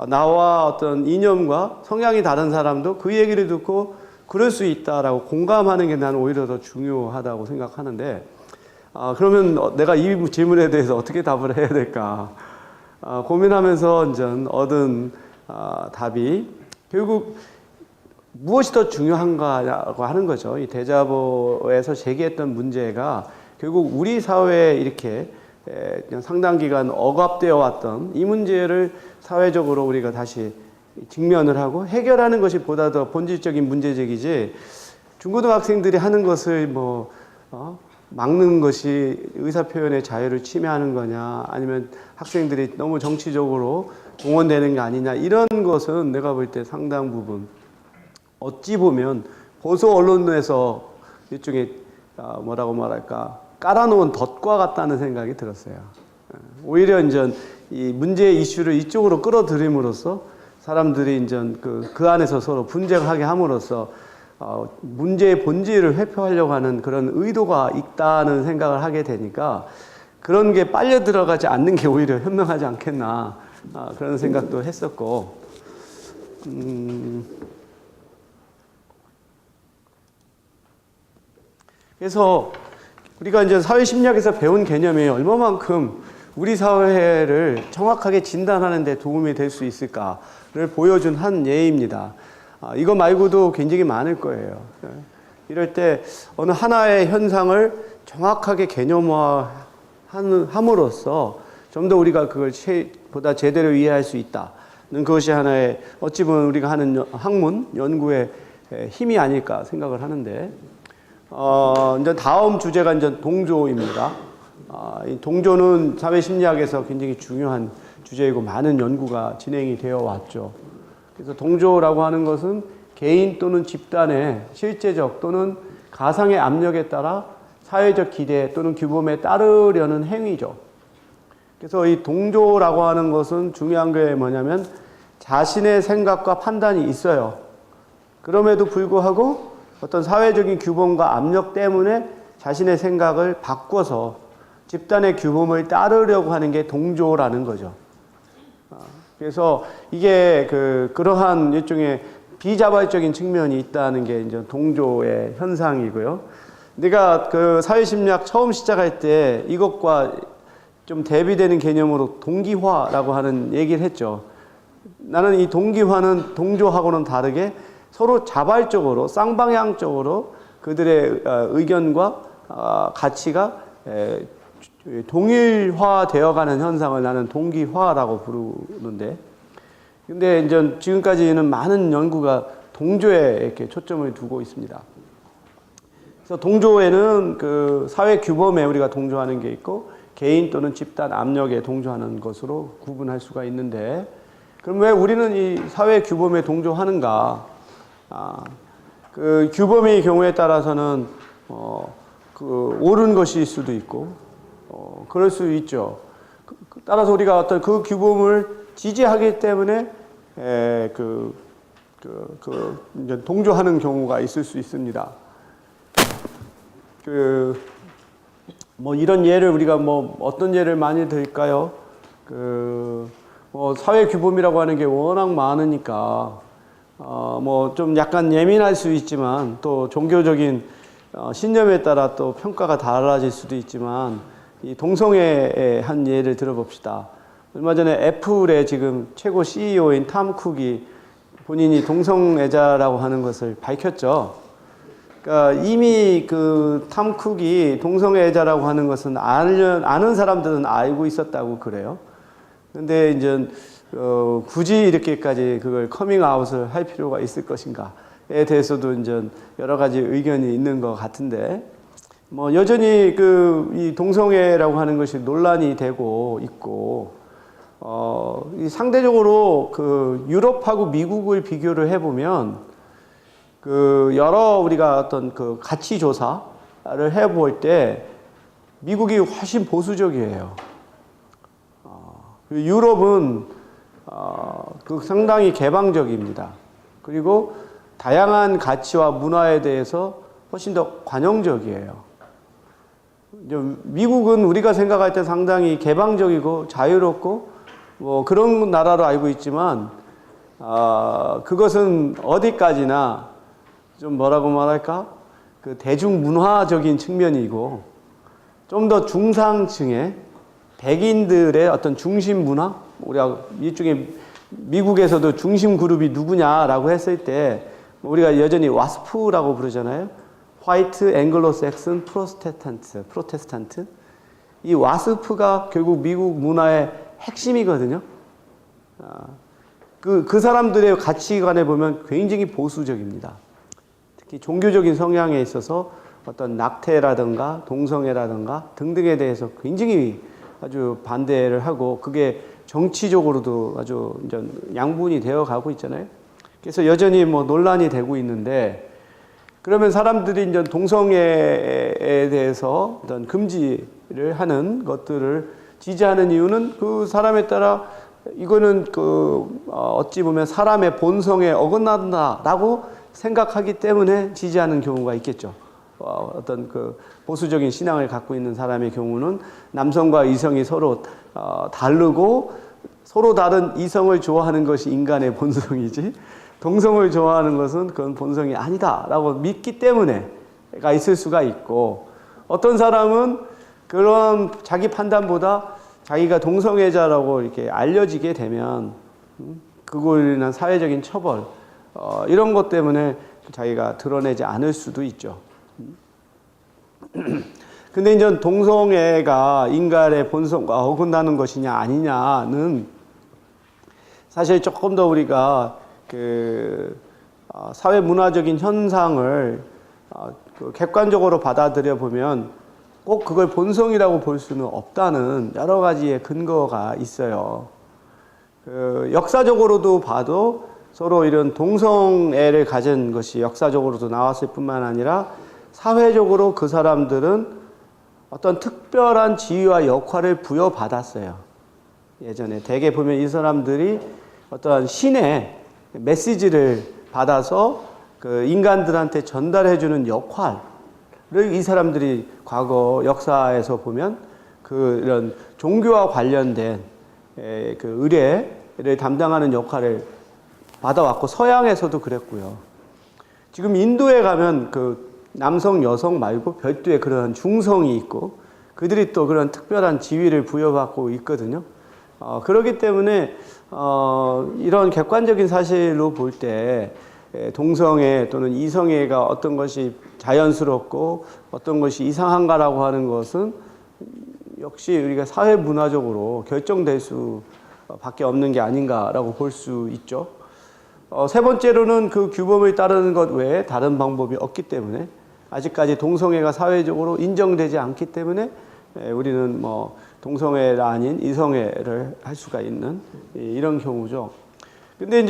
나와 어떤 이념과 성향이 다른 사람도 그 얘기를 듣고 그럴 수 있다라고 공감하는 게 나는 오히려 더 중요하다고 생각하는데 그러면 내가 이 질문에 대해서 어떻게 답을 해야 될까 고민하면서 이제 얻은 답이 결국 무엇이 더 중요한가라고 하는 거죠. 이 대자보에서 제기했던 문제가 결국 우리 사회에 이렇게 상당 기간 억압되어 왔던 이 문제를 사회적으로 우리가 다시 직면을 하고 해결하는 것이 보다 더 본질적인 문제제기지 중고등학생들이 하는 것을 막는 것이 의사표현의 자유를 침해하는 거냐 아니면 학생들이 너무 정치적으로 동원되는 게 아니냐 이런 것은 내가 볼 때 상당 부분 어찌 보면 보수 언론에서 일종의 뭐라고 말할까 깔아놓은 덫과 같다는 생각이 들었어요. 오히려 이제 이 문제의 이슈를 이쪽으로 끌어들임으로써 사람들이 이제 그 안에서 서로 분쟁하게 함으로써 문제의 본질을 회피하려고 하는 그런 의도가 있다는 생각을 하게 되니까 그런 게 빨려 들어가지 않는 게 오히려 현명하지 않겠나 그런 생각도 했었고 그래서 우리가 이제 사회심리학에서 배운 개념이 얼마만큼 우리 사회를 정확하게 진단하는 데 도움이 될 수 있을까를 보여준 한 예입니다. 이거 말고도 굉장히 많을 거예요. 이럴 때 어느 하나의 현상을 정확하게 개념화함으로써 좀 더 우리가 그걸 보다 제대로 이해할 수 있다는 그것이 하나의 어찌 보면 우리가 하는 학문, 연구의 힘이 아닐까 생각을 하는데 이제 다음 주제가 이제 동조입니다. 이 동조는 사회심리학에서 굉장히 중요한 주제이고 많은 연구가 진행이 되어 왔죠. 그래서 동조라고 하는 것은 개인 또는 집단의 실제적 또는 가상의 압력에 따라 사회적 기대 또는 규범에 따르려는 행위죠. 그래서 이 동조라고 하는 것은 중요한 게 뭐냐면 자신의 생각과 판단이 있어요. 그럼에도 불구하고 어떤 사회적인 규범과 압력 때문에 자신의 생각을 바꿔서 집단의 규범을 따르려고 하는 게 동조라는 거죠. 그래서 이게 그러한 일종의 비자발적인 측면이 있다는 게 이제 동조의 현상이고요. 내가 사회심리학 처음 시작할 때 이것과 좀 대비되는 개념으로 동기화라고 하는 얘기를 했죠. 나는 이 동기화는 동조하고는 다르게 서로 자발적으로 쌍방향적으로 그들의 의견과 가치가 동일화되어가는 현상을 나는 동기화라고 부르는데, 근데 이제 지금까지는 많은 연구가 동조에 이렇게 초점을 두고 있습니다. 그래서 동조에는 사회 규범에 우리가 동조하는 게 있고 개인 또는 집단 압력에 동조하는 것으로 구분할 수가 있는데, 그럼 왜 우리는 이 사회 규범에 동조하는가? 그 규범의 경우에 따라서는 옳은 것일 수도 있고 그럴 수 있죠. 따라서 우리가 어떤 그 규범을 지지하기 때문에 이제 동조하는 경우가 있을 수 있습니다. 뭐 이런 예를 우리가 뭐 어떤 예를 많이 들까요? 사회 규범이라고 하는 게 워낙 많으니까 뭐 좀 약간 예민할 수 있지만 또 종교적인 신념에 따라 또 평가가 달라질 수도 있지만 이 동성애의 한 예를 들어봅시다. 얼마 전에 애플의 지금 최고 CEO인 탐 쿡이 본인이 동성애자라고 하는 것을 밝혔죠. 그러니까 이미 그 탐 쿡이 동성애자라고 하는 것은 아는 사람들은 알고 있었다고 그래요. 근데 이제 굳이 이렇게까지 그걸 커밍아웃을 할 필요가 있을 것인가에 대해서도 이제 여러 가지 의견이 있는 것 같은데, 뭐 여전히 이 동성애라고 하는 것이 논란이 되고 있고, 상대적으로 유럽하고 미국을 비교를 해보면 여러 우리가 어떤 가치 조사를 해볼 때 미국이 훨씬 보수적이에요. 유럽은 상당히 개방적입니다. 그리고 다양한 가치와 문화에 대해서 훨씬 더 관용적이에요. 미국은 우리가 생각할 때 상당히 개방적이고 자유롭고 뭐 그런 나라로 알고 있지만 그것은 어디까지나 좀 뭐라고 말할까? 대중문화적인 측면이고 좀 더 중상층의 백인들의 어떤 중심 문화? 우리가 일종의 미국에서도 중심 그룹이 누구냐라고 했을 때 우리가 여전히 와스프라고 부르잖아요. 화이트 앵글로색슨 프로테스탄트. 이 와스프가 결국 미국 문화의 핵심이거든요. 그 사람들의 가치관에 보면 굉장히 보수적입니다. 특히 종교적인 성향에 있어서 어떤 낙태라든가 동성애라든가 등등에 대해서 굉장히 아주 반대를 하고 그게 정치적으로도 아주 이제 양분이 되어 가고 있잖아요. 그래서 여전히 뭐 논란이 되고 있는데, 그러면 사람들이 이제 동성애에 대해서 어떤 금지를 하는 것들을 지지하는 이유는 그 사람에 따라 이거는 어찌 보면 사람의 본성에 어긋난다라고 생각하기 때문에 지지하는 경우가 있겠죠. 어떤 보수적인 신앙을 갖고 있는 사람의 경우는 남성과 이성이 서로 다르고 서로 다른 이성을 좋아하는 것이 인간의 본성이지 동성을 좋아하는 것은 그건 본성이 아니다라고 믿기 때문에가 있을 수가 있고, 어떤 사람은 그런 자기 판단보다 자기가 동성애자라고 이렇게 알려지게 되면 그걸로 인한 사회적인 처벌 이런 것 때문에 자기가 드러내지 않을 수도 있죠. 근데 이제 동성애가 인간의 본성과 어긋나는 것이냐 아니냐는 사실 조금 더 우리가 사회 문화적인 현상을 객관적으로 받아들여 보면 꼭 그걸 본성이라고 볼 수는 없다는 여러 가지의 근거가 있어요. 역사적으로도 봐도 서로 이런 동성애를 가진 것이 역사적으로도 나왔을 뿐만 아니라 사회적으로 그 사람들은 어떤 특별한 지위와 역할을 부여받았어요. 예전에 대개 보면 이 사람들이 어떠한 신의 메시지를 받아서 인간들한테 전달해주는 역할을 이 사람들이 과거 역사에서 보면 이런 종교와 관련된 의례를 담당하는 역할을 받아왔고, 서양에서도 그랬고요. 지금 인도에 가면 남성, 여성 말고 별도의 그런 중성이 있고 그들이 또 그런 특별한 지위를 부여받고 있거든요. 그렇기 때문에 이런 객관적인 사실로 볼 때 동성애 또는 이성애가 어떤 것이 자연스럽고 어떤 것이 이상한가라고 하는 것은 역시 우리가 사회 문화적으로 결정될 수밖에 없는 게 아닌가라고 볼 수 있죠. 세 번째로는 그 규범을 따르는 것 외에 다른 방법이 없기 때문에, 아직까지 동성애가 사회적으로 인정되지 않기 때문에 우리는 뭐 동성애가 아닌 이성애를 할 수가 있는 이런 경우죠. 근데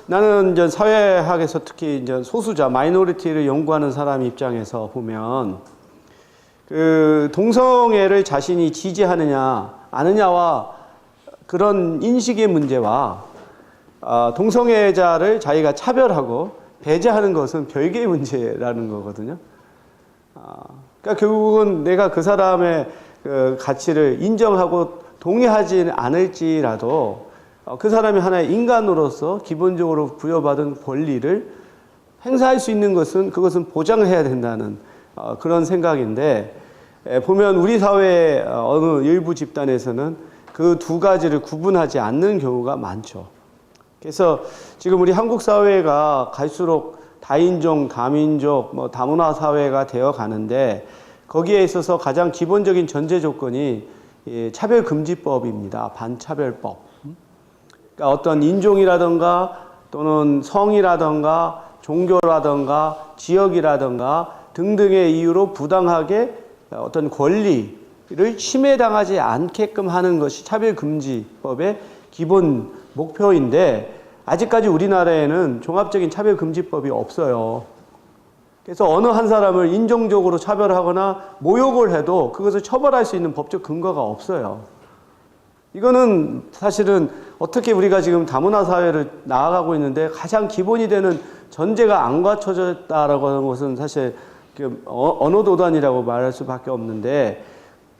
나는 사회학에서 특히 소수자, 마이너리티를 연구하는 사람 입장에서 보면 동성애를 자신이 지지하느냐 아느냐와 그런 인식의 문제와 동성애자를 자기가 차별하고 배제하는 것은 별개의 문제라는 거거든요. 그러니까 결국은 내가 그 사람의 가치를 인정하고 동의하지 않을지라도 그 사람이 하나의 인간으로서 기본적으로 부여받은 권리를 행사할 수 있는 그것은 보장을 해야 된다는 그런 생각인데, 보면 우리 사회의 어느 일부 집단에서는 그 두 가지를 구분하지 않는 경우가 많죠. 그래서 지금 우리 한국 사회가 갈수록 다인종, 다민족, 다문화 사회가 되어 가는데, 거기에 있어서 가장 기본적인 전제 조건이 차별금지법입니다. 반차별법. 그러니까 어떤 인종이라든가 또는 성이라든가 종교라든가 지역이라든가 등등의 이유로 부당하게 어떤 권리를 침해당하지 않게끔 하는 것이 차별금지법의 기본 목표인데, 아직까지 우리나라에는 종합적인 차별금지법이 없어요. 그래서 어느 한 사람을 인종적으로 차별하거나 모욕을 해도 그것을 처벌할 수 있는 법적 근거가 없어요. 이거는 사실은 어떻게 우리가 지금 다문화 사회를 나아가고 있는데 가장 기본이 되는 전제가 안 갖춰져 있다라고 하는 것은 사실 언어도단이라고 말할 수밖에 없는데,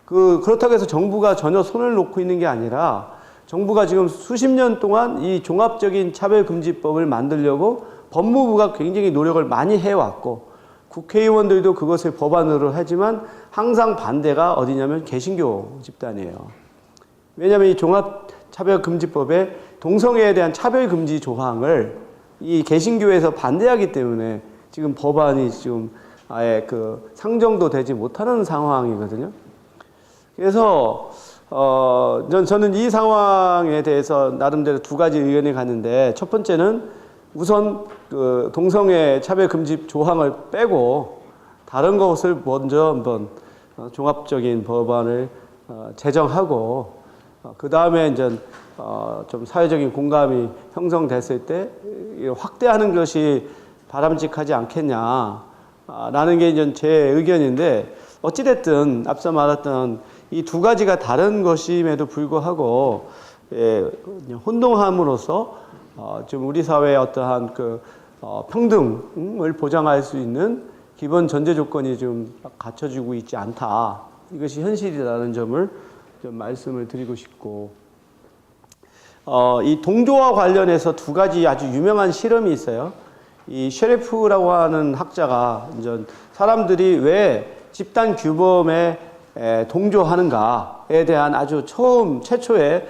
그렇다고 해서 정부가 전혀 손을 놓고 있는 게 아니라, 정부가 지금 수십 년 동안 이 종합적인 차별금지법을 만들려고 법무부가 굉장히 노력을 많이 해왔고, 국회의원들도 그것을 법안으로 하지만 항상 반대가 어디냐면 개신교 집단이에요. 왜냐하면 이 종합차별금지법에 동성애에 대한 차별금지 조항을 이 개신교에서 반대하기 때문에 지금 법안이 지금 아예 상정도 되지 못하는 상황이거든요. 그래서 저는 이 상황에 대해서 나름대로 두 가지 의견이 갔는데, 첫 번째는 우선 동성애 차별금지 조항을 빼고 다른 것을 먼저 한번 종합적인 법안을 제정하고, 그 다음에 이제 좀 사회적인 공감이 형성됐을 때 확대하는 것이 바람직하지 않겠냐라는 게 이제 제 의견인데, 어찌됐든 앞서 말했던 이 두 가지가 다른 것임에도 불구하고 혼동함으로써 좀 우리 사회의 어떠한 평등을 보장할 수 있는 기본 전제 조건이 좀 갖춰지고 있지 않다. 이것이 현실이라는 점을 좀 말씀을 드리고 싶고, 이 동조와 관련해서 두 가지 아주 유명한 실험이 있어요. 이 셰레프라고 하는 학자가 이제 사람들이 왜 집단 규범에 동조하는가에 대한 아주 최초의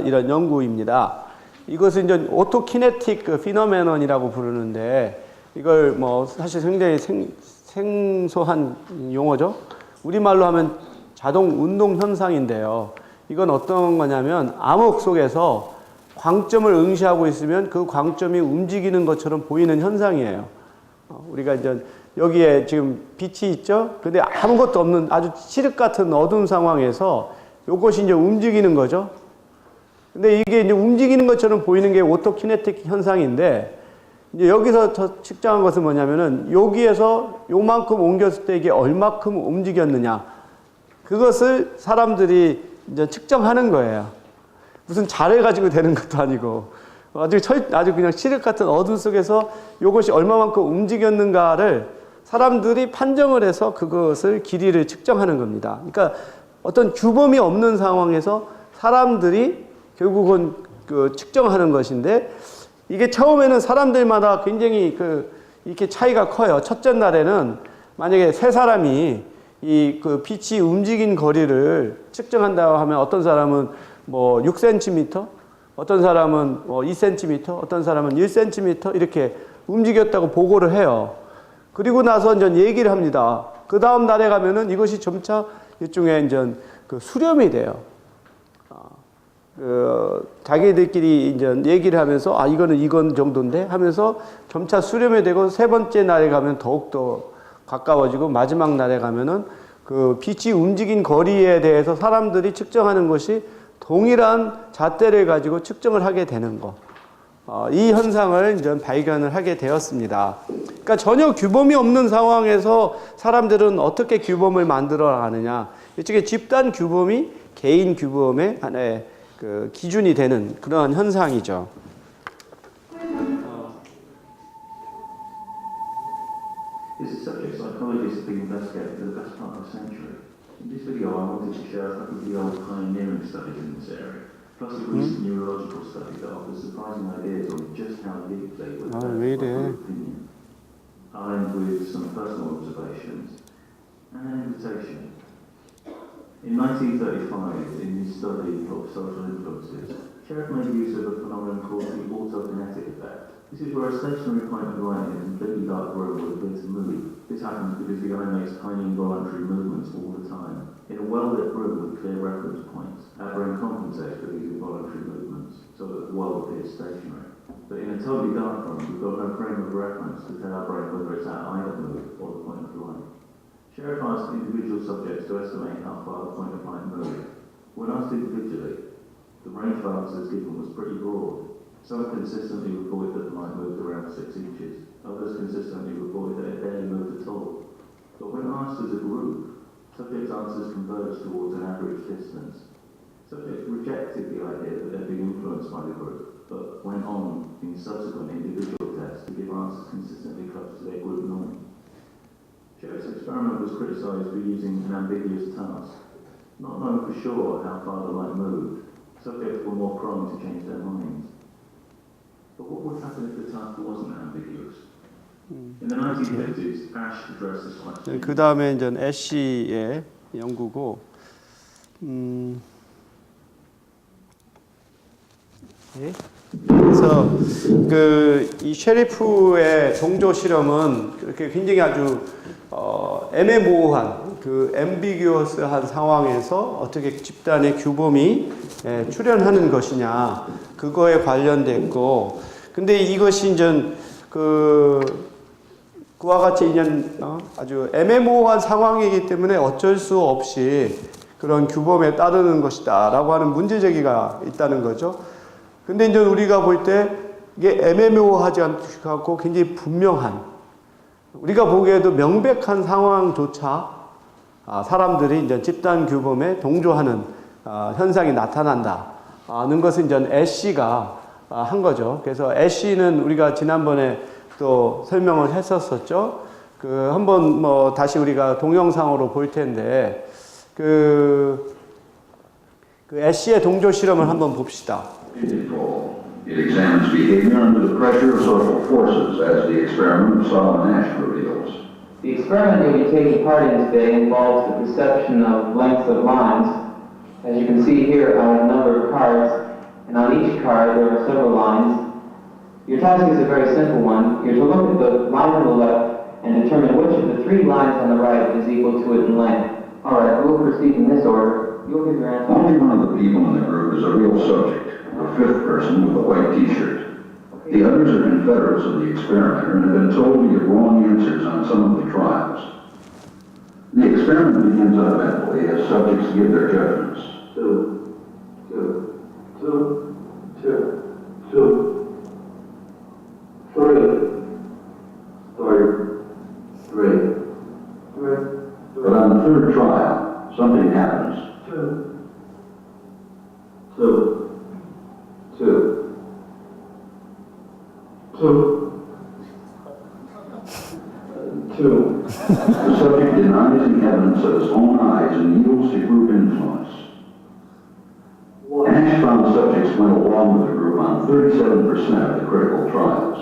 이런 연구입니다. 이것은 이제 오토키네틱 피노메논이라고 부르는데, 이걸 사실 굉장히 생소한 용어죠. 우리말로 하면 자동 운동 현상인데요. 이건 어떤 거냐면, 암흑 속에서 광점을 응시하고 있으면 그 광점이 움직이는 것처럼 보이는 현상이에요. 우리가 이제 여기에 지금 빛이 있죠? 근데 아무것도 없는 아주 칠흑 같은 어두운 상황에서 이것이 이제 움직이는 거죠. 근데 이게 이제 움직이는 것처럼 보이는 게 오토키네틱 현상인데, 이제 여기서 저 측정한 것은 뭐냐면은, 여기에서 요만큼 옮겼을 때 이게 얼마큼 움직였느냐, 그것을 사람들이 이제 측정하는 거예요. 무슨 잘해가지고 되는 것도 아니고, 아주 그냥 칠흑 같은 어둠 속에서 이것이 얼마만큼 움직였는가를 사람들이 판정을 해서 그것을 길이를 측정하는 겁니다. 그러니까 어떤 규범이 없는 상황에서 사람들이 결국은 측정하는 것인데, 이게 처음에는 사람들마다 굉장히 이렇게 차이가 커요. 첫째 날에는 만약에 세 사람이 빛이 움직인 거리를 측정한다고 하면, 어떤 사람은 6cm, 어떤 사람은 2cm, 어떤 사람은 1cm 이렇게 움직였다고 보고를 해요. 그리고 나서 이제 얘기를 합니다. 그 다음 날에 가면은 이것이 점차 일종의 이제 수렴이 돼요. 자기들끼리 이제 얘기를 하면서, 이건 정도인데 하면서 점차 수렴이 되고, 세 번째 날에 가면 더욱더 가까워지고, 마지막 날에 가면은 빛이 움직인 거리에 대해서 사람들이 측정하는 것이 동일한 잣대를 가지고 측정을 하게 되는 거. 이 현상을 이제 발견을 하게 되었습니다. 그러니까 전혀 규범이 없는 상황에서 사람들은 어떻게 규범을 만들어 가느냐. 일종의 집단 규범이 개인 규범의 하나의 기준이 되는 그러한 현상이죠. This is subject psychologists have been investigating for the best part of a century. In this video, I wanted to share a couple of the old pioneering studies in this area. plus a recent neurological study that offers surprising ideas on just how linked they were 아, 왜 이래? opinion. I'll end with some personal observations and an invitation. In 1935, in his study of social influences, Sherriff made use of a phenomenon called the autokinetic effect. This is where a stationary point of light in a completely dark room will appear to move. This happens because the eye makes tiny involuntary movements all the time. In a well-lit room with clear reference points, our brain compensates for these involuntary movements so that the world appears stationary. But in a totally dark room, we've got no frame of reference to tell our brain whether it's at either move or the point of light. Sherriff asked individual subjects to estimate how far the point of light moved. When asked individually, the range of answers given was pretty broad. Some consistently reported that the light moved around 6 inches. Others consistently reported that it barely moved at all. But when asked as a group, subjects' answers converged towards an average distance. Subjects rejected the idea that they'd been influenced by the group, but went on in subsequent individual tests to give answers consistently close to their group norm. Sherriff's experiment was criticised for using an ambiguous task. Not knowing for sure how far the light moved, subjects were more prone to change their minds. But what would happen if the task wasn't ambiguous? In the 1950s, Ash addressed this question. 그 다음에 이제 애쉬의 연구고, 예? 그래서 이 셰리프의 동조 실험은 그렇게 굉장히 아주 애매모호한 앰비규어스한 상황에서 어떻게 집단의 규범이 출현하는 것이냐 그거에 관련됐고, 근데 이것이 이제 그와 같이 이제 아주 애매모호한 상황이기 때문에 어쩔 수 없이 그런 규범에 따르는 것이다라고 하는 문제 제기가 있다는 거죠. 근데 이제 우리가 볼 때 이게 애매모호하지 않고 굉장히 분명한, 우리가 보기에도 명백한 상황조차 사람들이 이제 집단 규범에 동조하는 현상이 나타난다는 것을 이제 애쉬가 한 거죠. 그래서 애쉬는 우리가 지난번에 또 설명을 했었었죠. 한번 다시 우리가 동영상으로 볼 텐데 그 애쉬의 동조 실험을 한번 봅시다. It examines behavior under the pressure of social forces, as the experiment of Solomon Asch reveals. The experiment you'll be taking part in today involves the perception of lengths of lines. As you can see here, I have a number of cards, and on each card there are several lines. Your task is a very simple one. You're to look at the line on the left and determine which of the 3 lines on the right is equal to it in length. Alright, we'll proceed in this order. You'll give your answer. Only one of the people in the group is a real subject, the 5th person with a white t-shirt. The others are confederates of the experimenter and have been told to give wrong answers on some of the trials. The experiment begins automatically as subjects give their judgments. 2, 2, 2, 2, 2, 3, 3, 3. But on the 3rd trial, something happens. 2, 2, 2. 2. 2. The subject denies the evidence of his own eyes and yields to group influence. Ash found subjects went along with the group on 37% of the critical trials.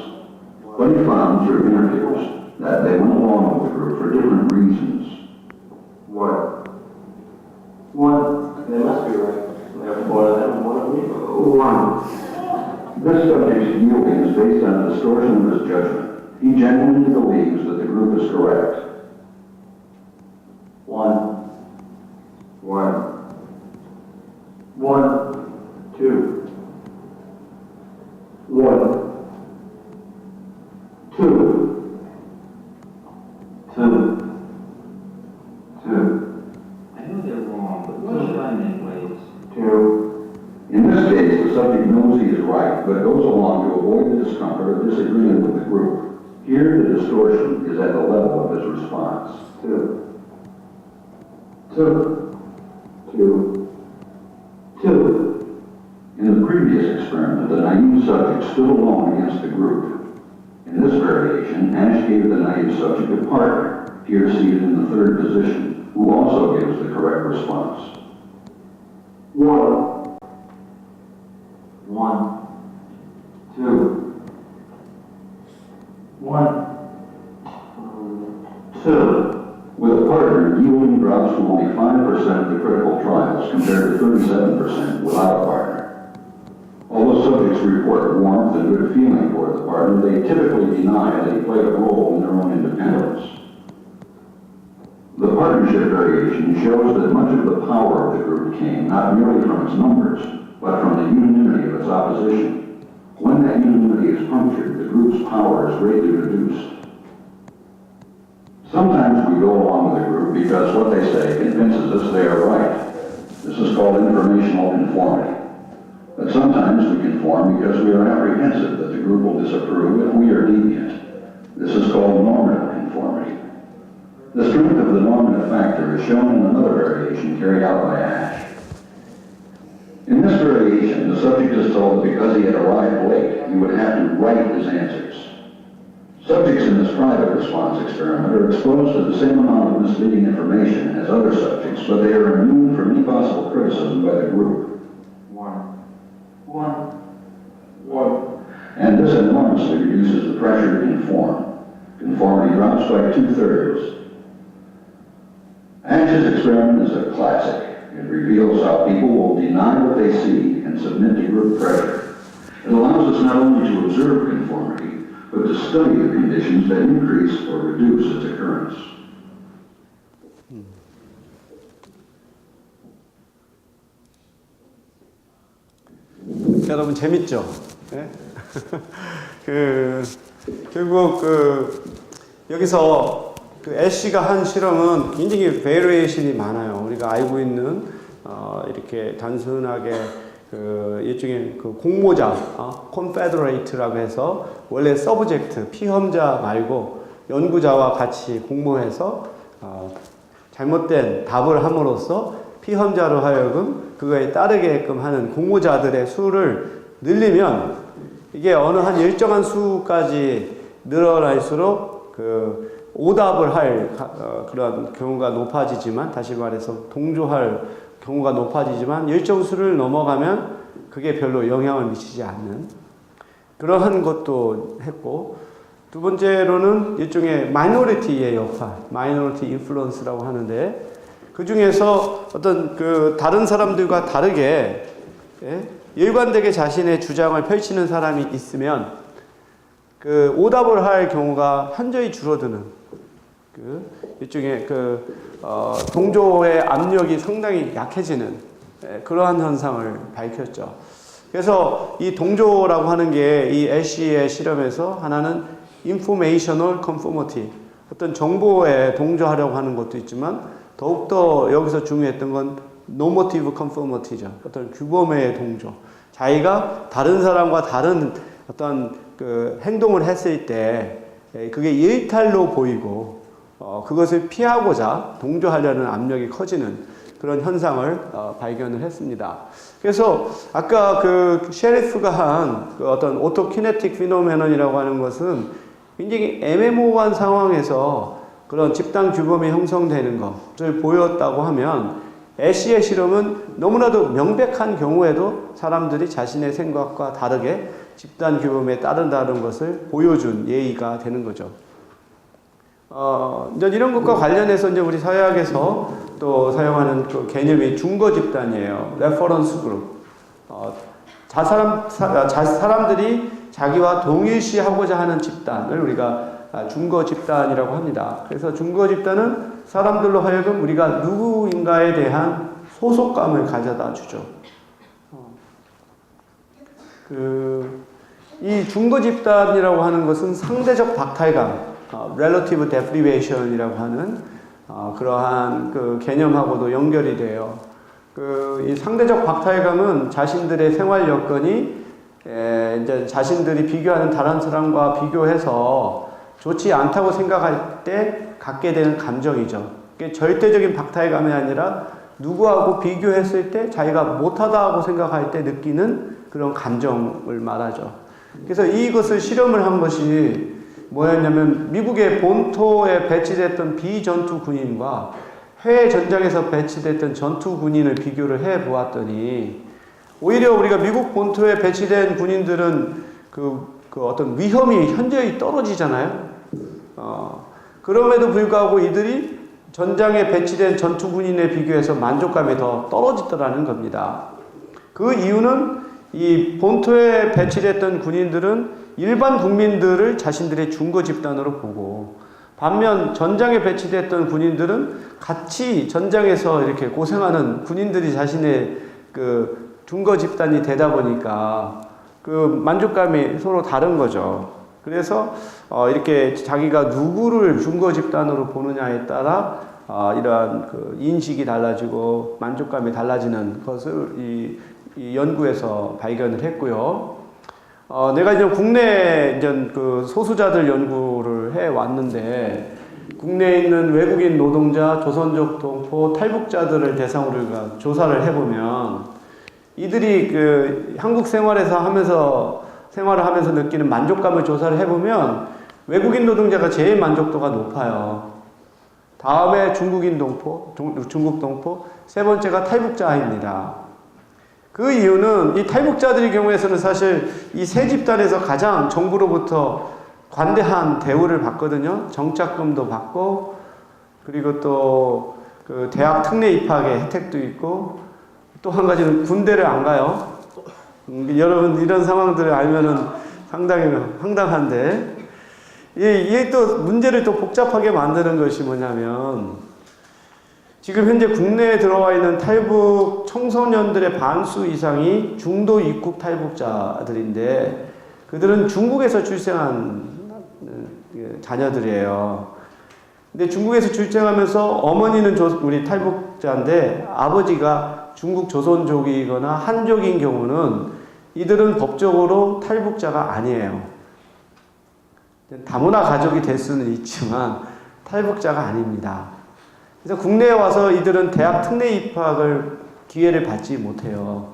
But he found through interviews that they went along with the group for different reasons. What? They must be right. Therefore, then one of you. 1. This subject's yielding is based on a distortion of his judgment. He genuinely believes that the group is correct. 1. 1. 1. 2. 1. 2. 2. 2. I know they're wrong, but what should I make ways? 2. In this case, the subject knows he is right, but goes along to avoid the discomfort of disagreeing with the group. Here, the distortion is at the level of his response. 2. 2. 2. 2. In the previous experiment, the naive subject stood alone against the group. In this variation, Ash gave the naive subject a partner, here seated in the 3rd position, who also gives the correct response. 1. 1, 2. 1, 2. With a partner, yielding drops to only 5% of the critical trials compared to 37% without a partner. Although subjects report warmth and good feeling toward the partner, they typically deny that he played a role in their own independence. The partnership variation shows that much of the power of the group came not merely from its numbers, but from the unanimity of its opposition. When that unanimity is punctured, the group's power is greatly reduced. Sometimes we go along with a group because what they say convinces us they are right. This is called informational conformity. But sometimes we conform because we are apprehensive that the group will disapprove if we are deviant. This is called normative conformity. The strength of the normative factor is shown in another variation carried out by Ash. In this variation, the subject is told that because he had arrived late, he would have to write his answers. Subjects in this private response experiment are exposed to the same amount of misleading information as other subjects, but they are immune from any possible criticism by the group. 1. And this enormously reduces the pressure to conform. Conformity drops by 2/3. Ash's experiment is a classic. It reveals how people will deny what they see and submit to group pressure. It allows us not only to observe conformity, but to study the conditions that increase or reduce its occurrence. 여러분 재밌죠? 네? 결국 여기서 애쉬가 한 실험은 굉장히 베리에이션이 많아요. 우리가 알고 있는 이렇게 단순하게 일종의 공모자, confederate라고 해서 원래 서브젝트, 피험자 말고 연구자와 같이 공모해서 잘못된 답을 함으로써 피험자로 하여금 그거에 따르게끔 하는 공모자들의 수를 늘리면 이게 어느 한 일정한 수까지 늘어날수록 오답을 할 그런 경우가 높아지지만, 다시 말해서 동조할 경우가 높아지지만 일정 수를 넘어가면 그게 별로 영향을 미치지 않는 그러한 것도 했고, 두 번째로는 일종의 마이너리티의 역할, 마이너리티 인플루언스라고 하는데, 그 중에서 어떤 다른 사람들과 다르게 일관되게 자신의 주장을 펼치는 사람이 있으면 오답을 할 경우가 현저히 줄어드는 일종의 동조의 압력이 상당히 약해지는 그러한 현상을 밝혔죠. 그래서 이 동조라고 하는 게 이 애쉬의 실험에서 하나는 informational conformity, 어떤 정보에 동조하려고 하는 것도 있지만 더욱더 여기서 중요했던 건 normative conformity죠. 어떤 규범의 동조. 자기가 다른 사람과 다른 어떤 행동을 했을 때 그게 일탈로 보이고 그것을 피하고자 동조하려는 압력이 커지는 그런 현상을 발견을 했습니다. 그래서 아까 셰리프가 한 어떤 오토키네틱 피노메논이라고 하는 것은 굉장히 애매모호한 상황에서 그런 집단 규범이 형성되는 것을 보였다고 하면, 애쉬의 실험은 너무나도 명백한 경우에도 사람들이 자신의 생각과 다르게 집단 규범에 따른다는 것을 보여준 예의가 되는 거죠. 이제 이런 것과 관련해서 이제 우리 사회학에서 또 사용하는 개념이 중거 집단이에요. 레퍼런스 그룹. 사람들이 자기와 동일시하고자 하는 집단을 우리가 중거 집단이라고 합니다. 그래서 중거 집단은 사람들로 하여금 우리가 누구인가에 대한 소속감을 가져다 주죠. 이 중거 집단이라고 하는 것은 상대적 박탈감, relative deprivation이라고 하는 그러한 개념하고도 연결이 돼요. 이 상대적 박탈감은 자신들의 생활 여건이 이제 자신들이 비교하는 다른 사람과 비교해서 좋지 않다고 생각할 때 갖게 되는 감정이죠. 그게 절대적인 박탈감이 아니라 누구하고 비교했을 때 자기가 못하다고 생각할 때 느끼는 그런 감정을 말하죠. 그래서 이것을 실험을 한 것이 뭐였냐면, 미국의 본토에 배치됐던 비전투 군인과 해외 전장에서 배치됐던 전투 군인을 비교를 해 보았더니 오히려 우리가 미국 본토에 배치된 군인들은 그 어떤 위험이 현저히 떨어지잖아요. 그럼에도 불구하고 이들이 전장에 배치된 전투 군인에 비교해서 만족감이 더 떨어지더라는 겁니다. 그 이유는 이 본토에 배치됐던 군인들은 일반 국민들을 자신들의 중거 집단으로 보고, 반면 전장에 배치됐던 군인들은 같이 전장에서 이렇게 고생하는 군인들이 자신의 그 중거 집단이 되다 보니까 그 만족감이 서로 다른 거죠. 그래서 이렇게 자기가 누구를 중거 집단으로 보느냐에 따라 이러한 그 인식이 달라지고 만족감이 달라지는 것을 이 연구에서 발견을 했고요. 내가 이제 국내 이제 그 소수자들 연구를 해 왔는데, 국내에 있는 외국인 노동자, 조선족 동포, 탈북자들을 대상으로 조사를 해보면 이들이 그 한국 생활을 하면서 느끼는 만족감을 조사를 해보면 외국인 노동자가 제일 만족도가 높아요. 다음에 중국인 동포, 중국 동포, 세 번째가 탈북자입니다. 그 이유는 이 탈북자들의 경우에서는 사실 이 세 집단에서 가장 정부로부터 관대한 대우를 받거든요. 정착금도 받고, 그리고 또 그 대학 특례 입학의 혜택도 있고, 또 한 가지는 군대를 안 가요. 여러분 이런 상황들을 알면은 상당히 황당한데, 이게 또 문제를 또 복잡하게 만드는 것이 뭐냐면, 지금 현재 국내에 들어와 있는 탈북 청소년들의 반수 이상이 중도 입국 탈북자들인데, 그들은 중국에서 출생한 자녀들이에요. 근데 중국에서 출생하면서 어머니는 우리 탈북자인데 아버지가 중국 조선족이거나 한족인 경우는 이들은 법적으로 탈북자가 아니에요. 다문화 가족이 될 수는 있지만 탈북자가 아닙니다. 그래서 국내에 와서 이들은 대학 특례 입학을 기회를 받지 못해요.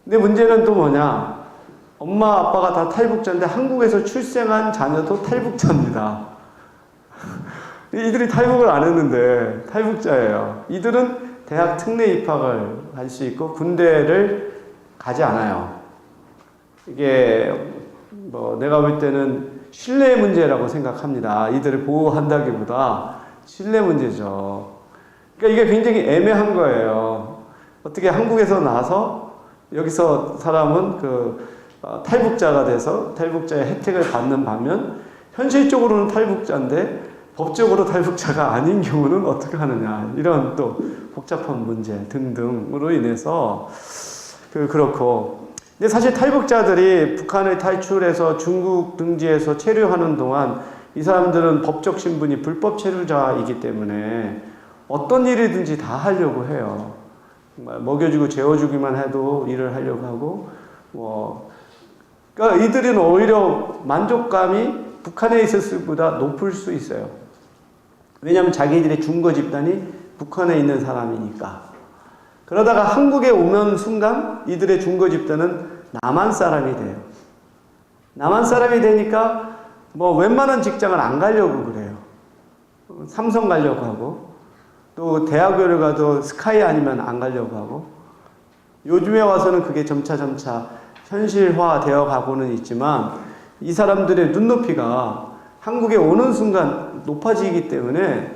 근데 문제는 또 뭐냐? 엄마 아빠가 다 탈북자인데 한국에서 출생한 자녀도 탈북자입니다. 이들이 탈북을 안 했는데 탈북자예요. 이들은 대학 특례 입학을 할 수 있고 군대를 가지 않아요. 이게 뭐 내가 볼 때는 신뢰 문제라고 생각합니다. 이들을 보호한다기보다 신뢰 문제죠. 그러니까 이게 굉장히 애매한 거예요. 어떻게 한국에서 나서 여기서 사람은 탈북자가 돼서 탈북자의 혜택을 받는 반면 현실적으로는 탈북자인데 법적으로 탈북자가 아닌 경우는 어떻게 하느냐, 이런 또 복잡한 문제 등등으로 인해서 그렇고. 근데 사실 탈북자들이 북한을 탈출해서 중국 등지에서 체류하는 동안 이 사람들은 법적 신분이 불법 체류자이기 때문에 어떤 일이든지 다 하려고 해요. 정말 먹여주고 재워주기만 해도 일을 하려고 하고, 그러니까 이들은 오히려 만족감이 북한에 있었을 때보다 높을 수 있어요. 왜냐하면 자기들의 중거 집단이 북한에 있는 사람이니까. 그러다가 한국에 오는 순간 이들의 중거 집단은 남한 사람이 돼요. 남한 사람이 되니까 웬만한 직장을 안 가려고 그래요. 삼성 가려고 하고, 또 대학교를 가도 스카이 아니면 안 가려고 하고, 요즘에 와서는 그게 점차 현실화 되어 가고는 있지만 이 사람들의 눈높이가 한국에 오는 순간 높아지기 때문에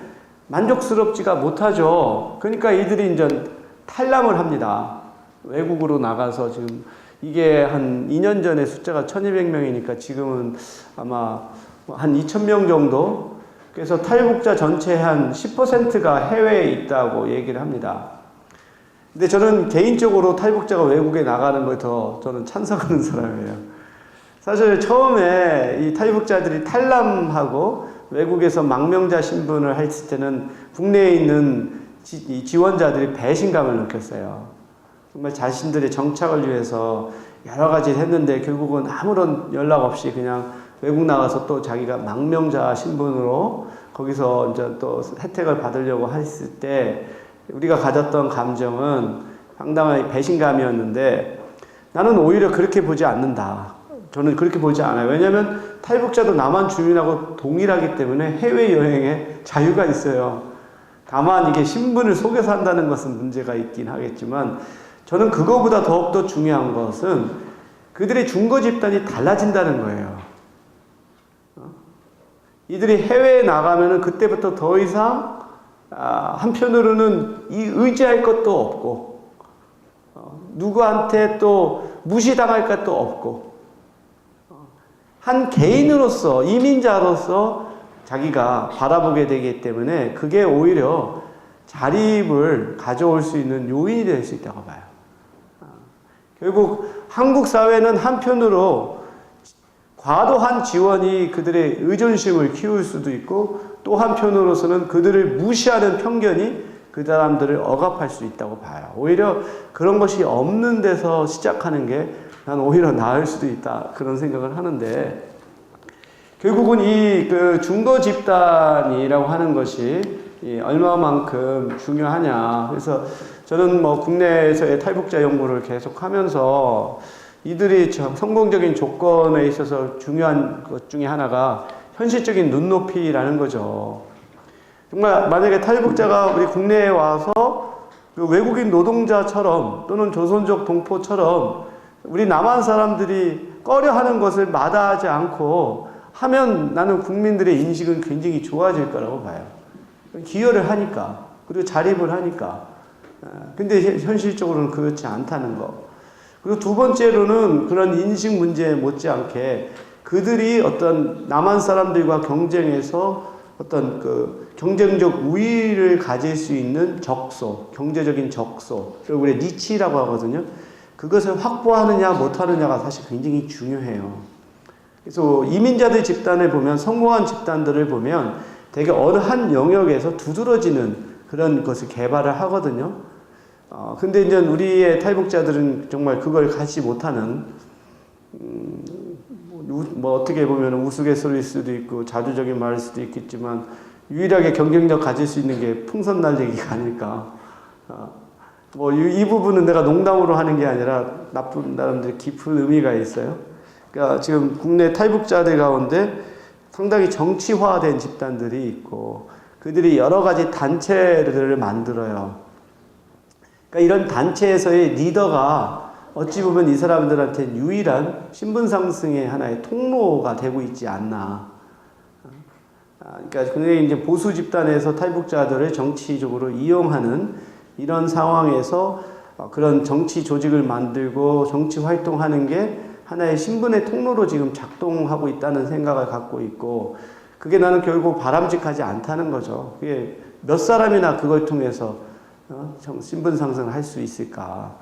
만족스럽지가 못하죠. 그러니까 이들이 이제 탈남을 합니다. 외국으로 나가서 지금 이게 한 2년 전에 숫자가 1200명이니까 지금은 아마 한 2000명 정도. 그래서 탈북자 전체의 한 10%가 해외에 있다고 얘기를 합니다. 근데 저는 개인적으로 탈북자가 외국에 나가는 걸 더 저는 찬성하는 사람이에요. 사실 처음에 이 탈북자들이 탈남하고 외국에서 망명자 신분을 했을 때는 국내에 있는 지원자들이 배신감을 느꼈어요. 정말 자신들의 정착을 위해서 여러 가지 했는데 결국은 아무런 연락 없이 그냥 외국 나가서 또 자기가 망명자 신분으로 거기서 이제 또 혜택을 받으려고 했을 때 우리가 가졌던 감정은 상당한 배신감이었는데, 나는 오히려 그렇게 보지 않는다. 저는 그렇게 보지 않아요. 왜냐하면 탈북자도 남한 주민하고 동일하기 때문에 해외여행에 자유가 있어요. 다만 이게 신분을 속여서 한다는 것은 문제가 있긴 하겠지만 저는 그거보다 더욱더 중요한 것은 그들의 중거 집단이 달라진다는 거예요. 이들이 해외에 나가면은 그때부터 더 이상 한편으로는 이 의지할 것도 없고 누구한테 또 무시당할 것도 없고 한 개인으로서 이민자로서 자기가 바라보게 되기 때문에 그게 오히려 자립을 가져올 수 있는 요인이 될 수 있다고 봐요. 결국 한국 사회는 한편으로 과도한 지원이 그들의 의존심을 키울 수도 있고 또 한편으로서는 그들을 무시하는 편견이 그 사람들을 억압할 수 있다고 봐요. 오히려 그런 것이 없는 데서 시작하는 게 난 오히려 나을 수도 있다 그런 생각을 하는데 결국은 이 그 중거 집단이라고 하는 것이 얼마만큼 중요하냐. 그래서 저는 뭐 국내에서의 탈북자 연구를 계속하면서 이들이 성공적인 조건에 있어서 중요한 것 중에 하나가 현실적인 눈높이라는 거죠. 정말 만약에 탈북자가 우리 국내에 와서 그 외국인 노동자처럼 또는 조선족 동포처럼 우리 남한 사람들이 꺼려하는 것을 마다하지 않고 하면 나는 국민들의 인식은 굉장히 좋아질 거라고 봐요. 기여를 하니까 그리고 자립을 하니까. 근데 현실적으로는 그렇지 않다는 거. 그리고 두 번째로는 그런 인식 문제에 못지않게 그들이 어떤 남한 사람들과 경쟁해서 어떤 그 경쟁적 우위를 가질 수 있는 적소, 경제적인 적소, 우리 니치라고 하거든요. 그것을 확보하느냐 못하느냐가 사실 굉장히 중요해요. 그래서 이민자들 집단을 보면 성공한 집단들을 보면 되게 어느 한 영역에서 두드러지는 그런 것을 개발을 하거든요. 근데 이제 우리의 탈북자들은 정말 그걸 갖지 못하는, 뭐 어떻게 보면 우스갯소리일 수도 있고 자주적인 말일 수도 있겠지만 유일하게 경쟁력 가질 수 있는 게 풍선 날리기가 아닐까. 뭐 이 부분은 내가 농담으로 하는 게 아니라 나쁜 나름대로 깊은 의미가 있어요. 그러니까 지금 국내 탈북자들 가운데 상당히 정치화된 집단들이 있고 그들이 여러 가지 단체들을 만들어요. 그러니까 이런 단체에서의 리더가 어찌 보면 이 사람들한테 유일한 신분 상승의 하나의 통로가 되고 있지 않나. 그러니까 굉장히 이제 보수 집단에서 탈북자들을 정치적으로 이용하는 이런 상황에서 그런 정치 조직을 만들고 정치 활동하는 게 하나의 신분의 통로로 지금 작동하고 있다는 생각을 갖고 있고 그게 나는 결국 바람직하지 않다는 거죠. 그게 몇 사람이나 그걸 통해서 신분 상승을 할 수 있을까?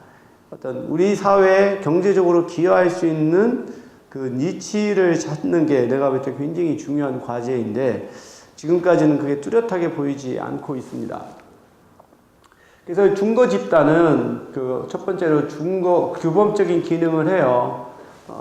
어떤 우리 사회에 경제적으로 기여할 수 있는 그 니치를 찾는 게 내가 볼 때 굉장히 중요한 과제인데 지금까지는 그게 뚜렷하게 보이지 않고 있습니다. 그래서 중거 집단은 그 첫 번째로 규범적인 기능을 해요.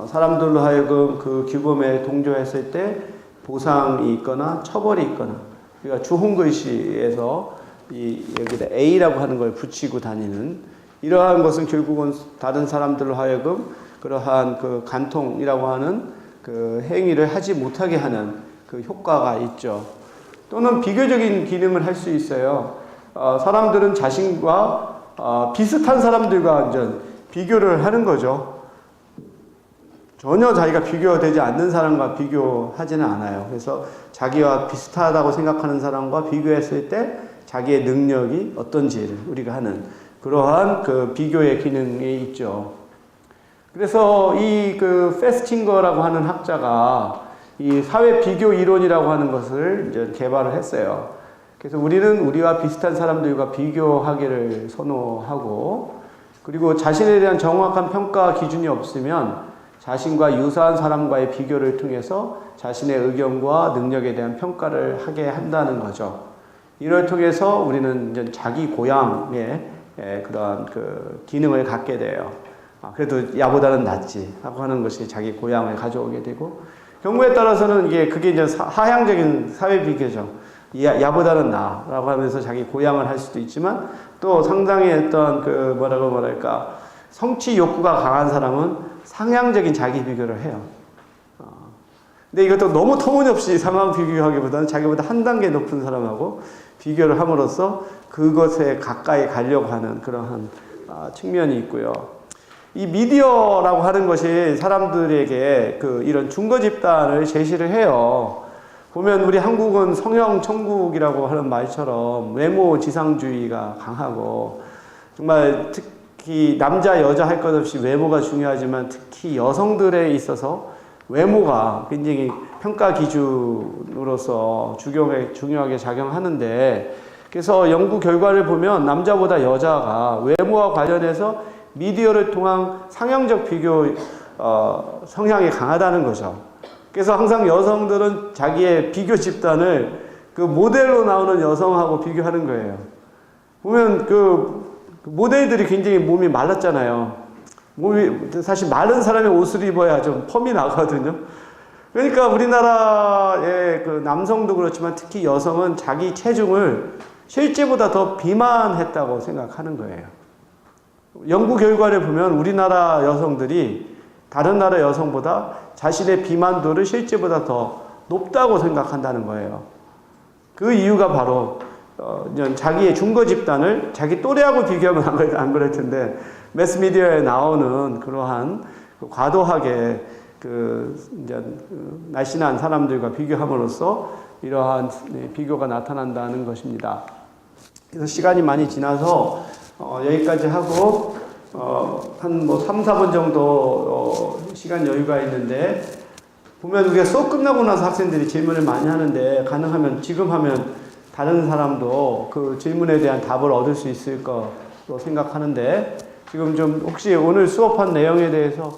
사람들로 하여금 그 규범에 동조했을 때 보상이 있거나 처벌이 있거나. 그러니까 주홍글씨에서 여기다 A라고 하는 걸 붙이고 다니는 이러한 것은 결국은 다른 사람들로 하여금 그러한 그 간통이라고 하는 그 행위를 하지 못하게 하는 그 효과가 있죠. 또는 비교적인 기능을 할 수 있어요. 사람들은 자신과 비슷한 사람들과 완전 비교를 하는 거죠. 전혀 자기가 비교되지 않는 사람과 비교하지는 않아요. 그래서 자기와 비슷하다고 생각하는 사람과 비교했을 때 자기의 능력이 어떤지를 우리가 하는 그러한 그 비교의 기능이 있죠. 그래서 이 그 페스팅거라고 하는 학자가 이 사회 비교 이론이라고 하는 것을 이제 개발을 했어요. 그래서 우리는 우리와 비슷한 사람들과 비교하기를 선호하고 그리고 자신에 대한 정확한 평가 기준이 없으면 자신과 유사한 사람과의 비교를 통해서 자신의 의견과 능력에 대한 평가를 하게 한다는 거죠. 이를 통해서 우리는 이제 자기 고향의 그러한 그 기능을 갖게 돼요. 그래도 야보다는 낫지 하고 하는 것이 자기 고향을 가져오게 되고 경우에 따라서는 그게 이제 하향적인 사회 비교죠. 야보다는 나라고 하면서 자기 고향을 할 수도 있지만 또 상당히 어떤 그 뭐랄까 성취 욕구가 강한 사람은 상향적인 자기 비교를 해요. 근데 이것도 너무 터무니없이 상황 비교하기보다는 자기보다 한 단계 높은 사람하고 비교를 함으로써 그것에 가까이 가려고 하는 그러한 측면이 있고요. 이 미디어라고 하는 것이 사람들에게 이런 중거 집단을 제시를 해요. 보면 우리 한국은 성형 천국이라고 하는 말처럼 외모 지상주의가 강하고, 정말 특히 남자 여자 할 것 없이 외모가 중요하지만 특히 여성들에 있어서 외모가 굉장히 평가 기준으로서 중요하게 작용하는데, 그래서 연구 결과를 보면 남자보다 여자가 외모와 관련해서 미디어를 통한 상형적 비교 성향이 강하다는 거죠. 그래서 항상 여성들은 자기의 비교 집단을 그 모델로 나오는 여성하고 비교하는 거예요. 보면 그 모델들이 굉장히 몸이 말랐잖아요. 사실 마른 사람의 옷을 입어야 좀 펌이 나거든요. 그러니까 우리나라의 그 남성도 그렇지만 특히 여성은 자기 체중을 실제보다 더 비만했다고 생각하는 거예요. 연구 결과를 보면 우리나라 여성들이 다른 나라 여성보다 자신의 비만도를 실제보다 더 높다고 생각한다는 거예요. 그 이유가 바로 자기의 중거 집단을 자기 또래하고 비교하면 안 그럴 텐데, 매스미디어에 나오는 그러한 과도하게 날씬한 사람들과 비교함으로써 이러한 비교가 나타난다는 것입니다. 그래서 시간이 많이 지나서 여기까지 하고 한 3, 4분 정도 시간 여유가 있는데, 보면 우리가 수업 끝나고 나서 학생들이 질문을 많이 하는데, 가능하면 지금 하면 다른 사람도 그 질문에 대한 답을 얻을 수 있을 거로 생각하는데, 지금 좀 혹시 오늘 수업한 내용에 대해서